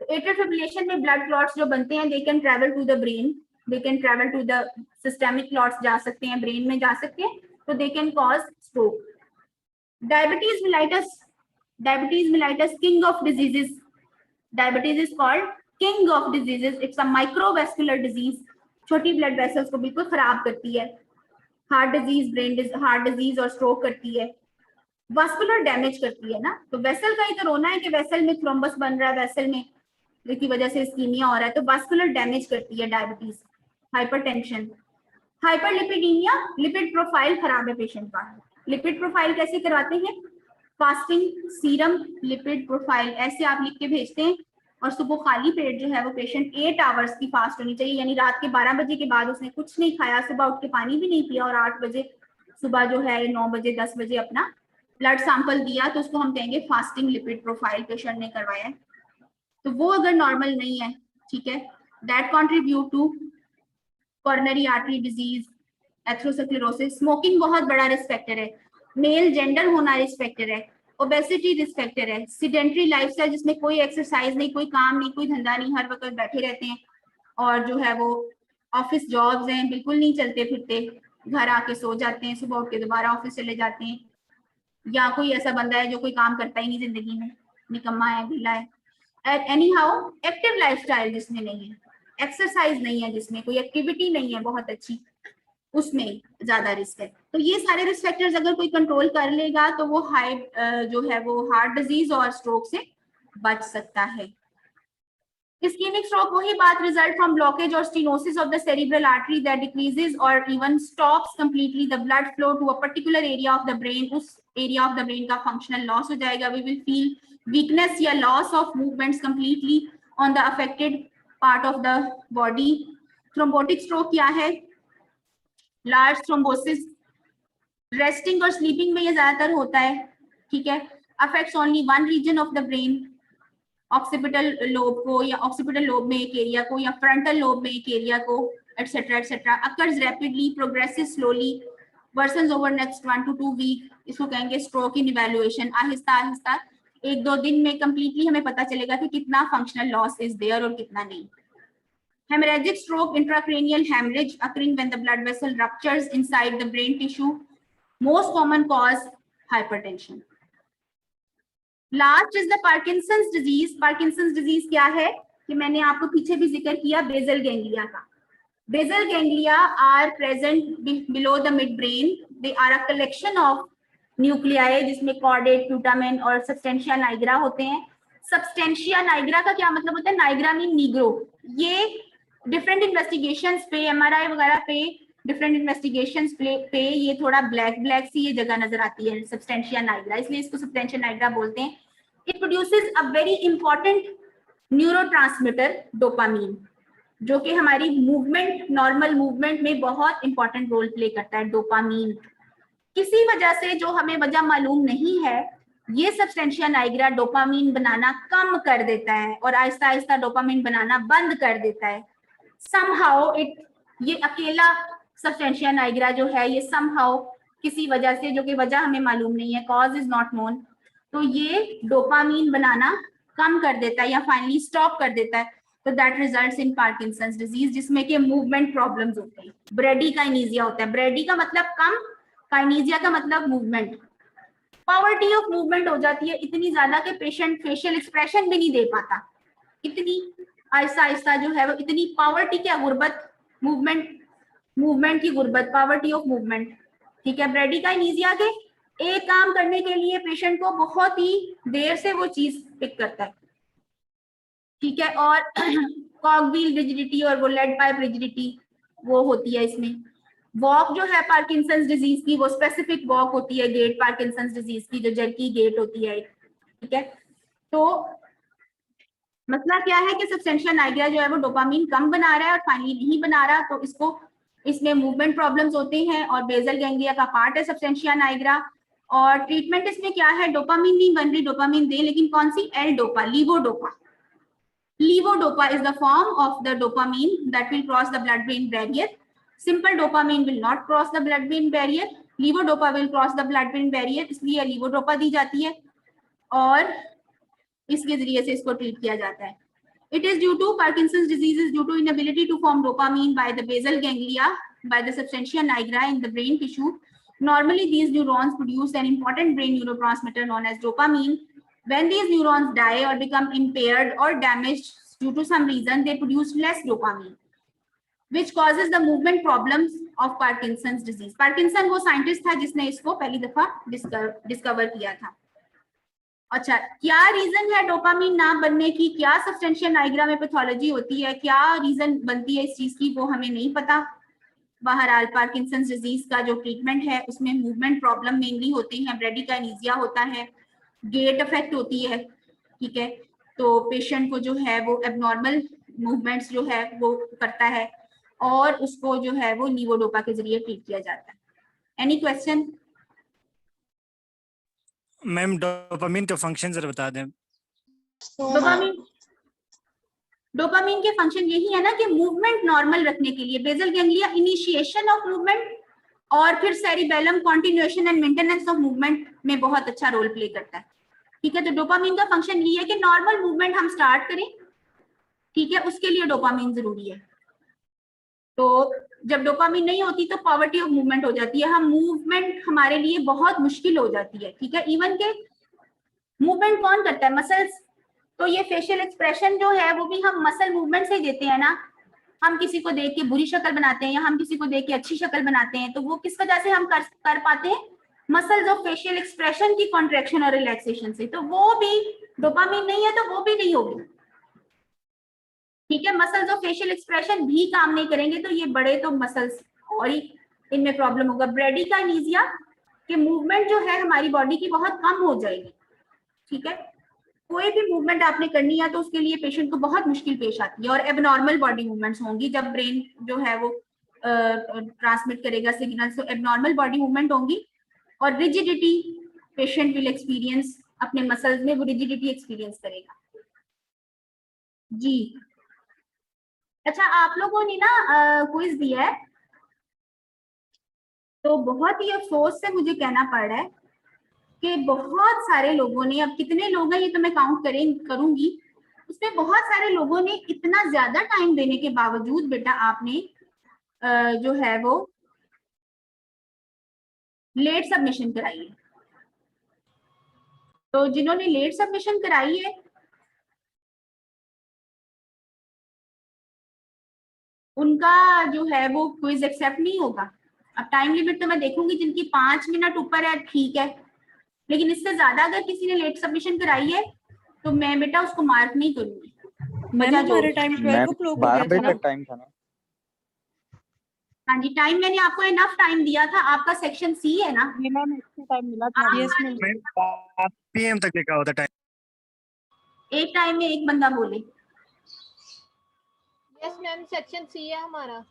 S3: तो एट्रियल फिब्रिलेशन में ब्लड क्लॉट्स जो बनते हैं, they can travel to the brain, they can travel to the systemic clots जा सकते हैं, ब्रेन में जा सकते हैं, तो they can cause stroke. Diabetes mellitus king of diseases, diabetes is called king of diseases, it's a microvascular disease, छोटी blood vessels को बिल्कुल खराब करती है। हार्ट डिजीज, हार्ट डिजीज और स्ट्रोक करती है, वास्कुलर डैमेज करती है ना। तो वेसल का ही तो रोना है कि वेसल में थ्रोम्बस बन रहा है, वेसल में जिसकी वजह से इस्कीमिया हो रहा है, तो वास्कुलर डैमेज करती है diabetes. Hypertension, hyperlipidaemia, lipid profile खराब है पेशेंट का। लिपिड प्रोफाइल कैसे करवाते हैं, फास्टिंग, सीरम लिपिड प्रोफाइल ऐसे आप लिख के भेजते हैं, और सुबह खाली पेट जो है वो पेशेंट 8 आवर्स की फास्ट होनी चाहिए, यानी रात के 12 बजे के बाद उसने कुछ नहीं खाया, सुबह उठ के पानी भी नहीं पिया, और 8 बजे सुबह जो है 9 बजे 10 बजे अपना ब्लड सैंपल दिया, तो उसको हम कहेंगे फास्टिंग लिपिड प्रोफाइल पेशेंट ने करवाया है। तो वो अगर नॉर्मल नहीं है, ठीक है, that contribute to coronary artery disease, atherosclerosis. Smoking बहुत बड़ा रिस्क फैक्टर है, मेल जेंडर होना रिस्क फैक्टर है, ओबेसिटी रिस्क फैक्टर है, सीडेंटरी लाइफस्टाइल जिसमें कोई एक्सरसाइज नहीं, कोई काम नहीं, कोई धंधा नहीं, हर वक्त बैठे रहते हैं, और जो है वो ऑफिस जॉब्स हैं, बिल्कुल नहीं चलते फिरते, घर आके सो जाते हैं, सुबह उठ के दोबारा ऑफिस चले जाते हैं, या कोई ऐसा बंदा है जो कोई काम करता ही नहीं जिंदगी में, निकम्मा है, ढीला है। एनी हाउ एक्टिव लाइफस्टाइल जिसमें नहीं है, एक्सरसाइज नहीं है, जिसमें कोई एक्टिविटी नहीं है बहुत अच्छी, उसमें ज्यादा रिस्क है। तो ये सारे रिस्क फैक्टर्स अगर कोई कंट्रोल कर लेगा तो वो हाई जो है वो हार्ट डिजीज और स्ट्रोक से बच सकता है। इस्केमिक स्ट्रोक वही बात, रिजल्ट फ्रॉम ब्लॉकेज और stenosis of the cerebral artery that decreases और even stops completely the blood flow to a particular area of the brain. उस एरिया ऑफ द ब्रेन का फंक्शनल लॉस हो जाएगा, we will feel weakness या loss of movements completely on the affected part of the body. Thrombotic stroke क्या है, large thrombosis, resting और sleeping में ये ज्यादातर होता है, ठीक है, affects only one region of the brain, occipital lobe को, या ऑक्सीपिटल लोब में एक एरिया को, या फ्रंटल लोब में एक एरिया को, etcetera etcetera. Occurs rapidly, progressive slowly, worsens over next 1 to 2 week, इसको कहेंगे stroke in evaluation. Aahista Aahista 1-2 दिन में कंप्लीटली हमें पता चलेगा कि कितना फंक्शनल लॉस इज देयर और कितना नहीं। Hemorrhagic stroke, intracranial hemorrhage occurring when the blood vessel ruptures inside the brain tissue. Most common cause, hypertension. Last is the Parkinson's disease. Parkinson's disease क्या है कि मैंने आपको पीछे भी जिक्र किया basal ganglia का। Basal ganglia are present below the midbrain. They are a collection of nuclei जिसमें caudate, putamen और substantia nigra होते हैं। Substantia nigra का क्या मतलब होता है, nigra मीन नीग्रो। ये डिफरेंट इन्वेस्टिगेशंस पे, एमआरआई वगैरह पे, डिफरेंट इन्वेस्टिगेशंस पे ये थोड़ा ब्लैक ब्लैक सी ये जगह नजर आती है, सब्सटेंशिया नाइग्रा, इसलिए इसको सब्सटेंशिया नाइग्रा बोलते हैं। It produces a very important neurotransmitter dopamine, जो कि हमारी मूवमेंट, नॉर्मल मूवमेंट में बहुत इंपॉर्टेंट रोल प्ले करता है। डोपामीन किसी वजह से, जो हमें वजह मालूम नहीं है, ये सब्सटेंशिया नाइग्रा डोपामीन बनाना कम कर देता है और आहिस्ता आहिस्ता डोपामीन बनाना बंद कर देता है। somehow it, ये अकेला सब्सटेंशिया नाइग्रा जो है ये somehow किसी वजह से, जो कि वजह हमें मालूम नहीं है, cause is not known, तो ये डोपामीन बनाना कम कर देता है या फाइनली स्टॉप कर देता है। तो that results in Parkinson's disease, जिसमें कि मूवमेंट प्रॉब्लम्स होते हैं। ब्रेडीकाइनेसिया होता है, ब्रेडी का मतलब कम, काइनेसिया का मतलब मूवमेंट। पावर्टी ऑफ मूवमेंट हो जाती है इतनी ज्यादा कि पेशेंट फेशियल एक्सप्रेशन भी नहीं दे पाता, इतनी आहिस्ता आहिस्ता जो है वो इतनी पॉवर्टी क्या गुर्बत, मूवमेंट की गुर्बत, पॉवर्टी ऑफ मूवमेंट, ठीक है। ब्रेडिकाइनेसिया के एक काम करने के लिए पेशेंट को बहुत ही देर से वो चीज पिक करता है, ठीक है। और कॉकव्हील रिजिडिटी और वो लेड पाइप रिजिडिटी वो होती है इसमें। वॉक जो है पार्किंसंस डिजीज की वो स्पेसिफिक वॉक होती है, गेट पार्किंसंस डिजीज की जो जर्की गेट होती है, ठीक है। तो मसला क्या है कि सबस्टेंशिया नाइग्रा जो है वो डोपामीन कम बना रहा है और फाइनली नहीं बना रहा, तो इसमें मूवमेंट प्रॉब्लम्स होते हैं और बेसल गैंग्लिया का पार्ट है सबस्टेंशिया नाइग्रा। और ट्रीटमेंट इसमें क्या है, डोपामीन नहीं बन रही, डोपामीन दे, लेकिन कौन सी, L dopa, levodopa. Levodopa is the form of the dopamine that will cross the blood-brain barrier. Simple dopamine will not cross the blood-brain barrier. Levodopa will cross the blood-brain barrier, इसलिए levodopa दी जाती है और इसके जरिए से इसको treat किया जाता है। It is due to Parkinson's disease is due to inability to form dopamine by the basal ganglia, by the substantia nigra in the brain tissue. Normally, these neurons produce an important brain neurotransmitter known as dopamine. When these neurons die or become impaired or damaged due to some reason, they produce less dopamine, which causes the movement problems of Parkinson's disease. Parkinson वो scientist था जिसने इसको पहली दफा discover किया था। अच्छा, क्या रीजन है डोपामीन ना बनने की, क्या सबस्टेंशिया नाइग्रा में पैथोलॉजी होती है, क्या रीजन बनती है इस चीज की, वो हमें नहीं पता। बहरहाल पार्किंसंस डिजीज का जो ट्रीटमेंट है उसमें मूवमेंट प्रॉब्लम मेनली होते हैं, ब्रेडिकाइनेसिया होता है, गेट इफेक्ट होती है, ठीक है। तो पेशेंट को जो है वो एबनॉर्मल मूवमेंट्स जो है वो करता है और उसको जो है वो लीवोडोपा के जरिए ट्रीट किया जाता है। Any question?
S5: मैम डोपामीन का फंक्शन जरा बता दें।
S3: डोपामीन के फंक्शन यही है ना कि मूवमेंट नॉर्मल रखने के लिए basal ganglia initiation of movement और फिर cerebellum continuation and maintenance of movement में बहुत अच्छा रोल प्ले करता है, ठीक है। तो डोपामीन का फंक्शन ये है कि नॉर्मल मूवमेंट हम स्टार्ट करें, ठीक है, उसके लिए डोपामीन जरूरी है। तो जब डोपामीन नहीं होती तो पॉवर्टी ऑफ मूवमेंट हो जाती है, हम मूवमेंट हमारे लिए बहुत मुश्किल हो जाती है, ठीक है। इवन के मूवमेंट कौन करता है, मसल्स। तो ये फेशियल एक्सप्रेशन जो है वो भी हम मसल मूवमेंट से देते हैं ना। हम किसी को देख के बुरी शक्ल बनाते हैं या हम किसी को देख के अच्छी शक्ल बनाते हैं, तो वो किस वजह से हम कर पाते हैं, मसल्स ऑफ फेशियल एक्सप्रेशन की कॉन्ट्रैक्शन और रिलैक्सेशन से। तो वो भी डोपामीन नहीं है तो वो भी नहीं होगी, ठीक है। मसल्स ऑफ फेशियल एक्सप्रेशन भी काम नहीं करेंगे तो ये बड़े तो मसल्स और ही इनमें प्रॉब्लम होगा। ब्रेडिकाइनेसिया के मूवमेंट जो है हमारी बॉडी की बहुत कम हो जाएगी, ठीक है। कोई भी मूवमेंट आपने करनी है तो उसके लिए पेशेंट को बहुत मुश्किल पेश आती है और एबनॉर्मल बॉडी मूवमेंट्स होंगी जब ब्रेन जो है वो ट्रांसमिट करेगा सिग्नल्स, तो एबनॉर्मल बॉडी मूवमेंट होंगी और रिजिडिटी पेशेंट विल एक्सपीरियंस, अपने मसल्स में वो रिजिडिटी एक्सपीरियंस करेगा जी। अच्छा, आप लोगों ने ना क्विज दिया है तो बहुत ही अफसोस से मुझे कहना पड़ रहा है कि बहुत सारे लोगों ने, अब कितने लोग हैं ये तो मैं काउंट करूंगी, उसमें बहुत सारे लोगों ने इतना ज्यादा टाइम देने के बावजूद बेटा आपने जो है वो लेट सबमिशन कराई है। तो जिन्होंने लेट सबमिशन कराई है उनका जो है वो क्विज एक्सेप्ट नहीं होगा। अब टाइम लिमिट तो मैं देखूंगी, जिनकी 5 मिनट ऊपर है ठीक है, लेकिन इससे ज्यादा अगर किसी ने लेट सबमिशन कराई है तो मैं बेटा उसको मार्क नहीं करूंगी।
S6: मैम हमारा टाइम 12 o'clock हो गया था ना।
S7: टाइम था ना।
S3: हाँ जी, टाइम मैंने आपको इनफ टाइम दिया था, आपका सेक्शन सी है ना।
S7: मैम एक्स्ट्रा टाइम मिला था।
S6: Yes ma'am.
S5: पीएम तक लिखा होता टाइम।
S3: एक टाइम में एक बंदा बोले।
S1: यस मैम, सेक्शन सी है हमारा।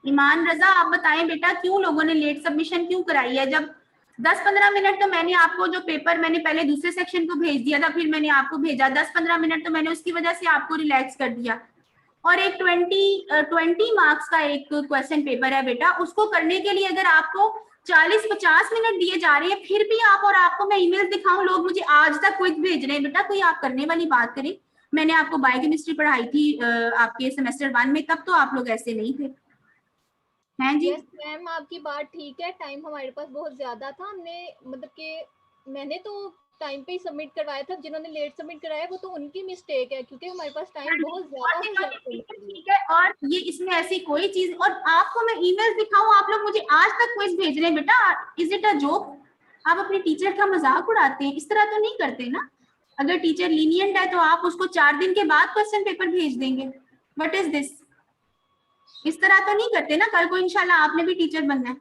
S3: ईमान रजा, आप बताएं बेटा क्यों लोगों ने लेट सबमिशन क्यों कराई है? जब 10-15 मिनट तो मैंने आपको जो पेपर मैंने पहले दूसरे सेक्शन को भेज दिया था, फिर मैंने आपको भेजा 10-15 मिनट तो मैंने उसकी वजह से आपको रिलैक्स कर दिया। और एक 20 मार्क्स का एक क्वेश्चन पेपर है बेटा, उसको करने के लिए अगर आपको 40-50 मिनट दिए जा रहे हैं फिर भी आप, और आपको मैं ईमेल दिखाऊं लोग मुझे आज तक क्विज भेज रहे हैं, बेटा कोई आप करने वाली बात करें। मैंने आपको बायोकेमिस्ट्री पढ़ाई थी आपके सेमेस्टर 1 में, तब तो आप लोग ऐसे नहीं थे, हैं जी।
S1: यस मैम, आपकी बात ठीक है, टाइम हमारे पास बहुत ज्यादा था। हमने मतलब कि मैंने तो टाइम पे ही सबमिट करवाया था, जिन्होंने लेट सबमिट कराया वो तो उनकी मिस्टेक है, क्योंकि हमारे पास टाइम बहुत ज्यादा है।
S3: ठीक है, और ये इसमें ऐसी कोई चीज, और आपको मैं ईमेल दिखाऊं, आप लोग मुझे आज तक क्विज भेज रहे हैं बेटा, इज इट अ जोक? आप अपने टीचर का मजाक उड़ाते हैं, इस तरह तो नहीं करते ना। अगर टीचर लीनियंट है तो आप उसको 4 दिन के बाद क्वेश्चन पेपर भेज देंगे। What is this? इस तरह तो नहीं करते ना। कल को इंशाल्लाह आपने भी टीचर बनना है।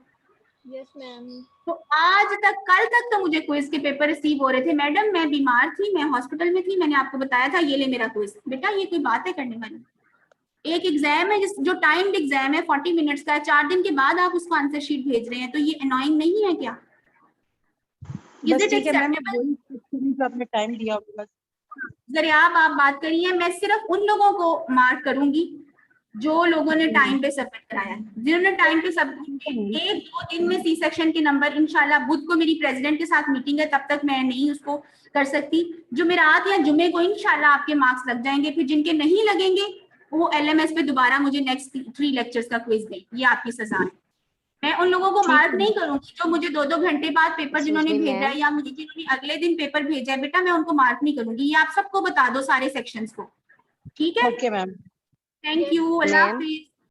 S1: Yes ma'am.
S3: तो आज तक, कल तक तो मुझे क्विज के पेपर रिसीव हो रहे थे, मैडम मैं बीमार थी, मैं हॉस्पिटल में थी, मैंने आपको बताया था, ये ले मेरा क्विज। बेटा ये कोई बात है करने वाली? एक एग्जाम है जो टाइम्ड एग्जाम है, 40 मिनट्स का है, 4 दिन के बाद आप उसको आंसर शीट भेज रहे हैं, तो ये अनोइंग नहीं है क्या?
S6: बस ठीक है मैम, आपने टाइम दिया होगा।
S3: जरियाब आप बात करिए, मैं सिर्फ उन लोगों को मार्क करूंगी जो लोगों ने टाइम पे सबमिट कराया है, जिन्होंने टाइम पे सबमिट, 1-2 दिन में सी सेक्शन के नंबर इंशाल्लाह, बुध को मेरी प्रेसिडेंट के साथ मीटिंग है, तब तक मैं नहीं उसको कर सकती, जुमेरात या जुमे को इंशाल्लाह आपके मार्क्स लग जाएंगे। फिर जिनके नहीं लगेंगे वो LMS पे दोबारा मुझे नेक्स्ट 3 लेक्चर्स का क्विज दें, ये आपकी सजा है। मैं उन लोगों को मार्क नहीं करूंगी जो मुझे 2-2 घंटे बाद पेपर जिन्होंने भेजा है, या मुझे जिन्होंने अगले दिन पेपर भेजा है, बेटा मैं उनको मार्क नहीं करूंगी। ये आप सबको बता दो, सारे सेक्शंस को, ठीक है?
S6: Okay ma'am.
S3: Thank you, Allah Hafiz.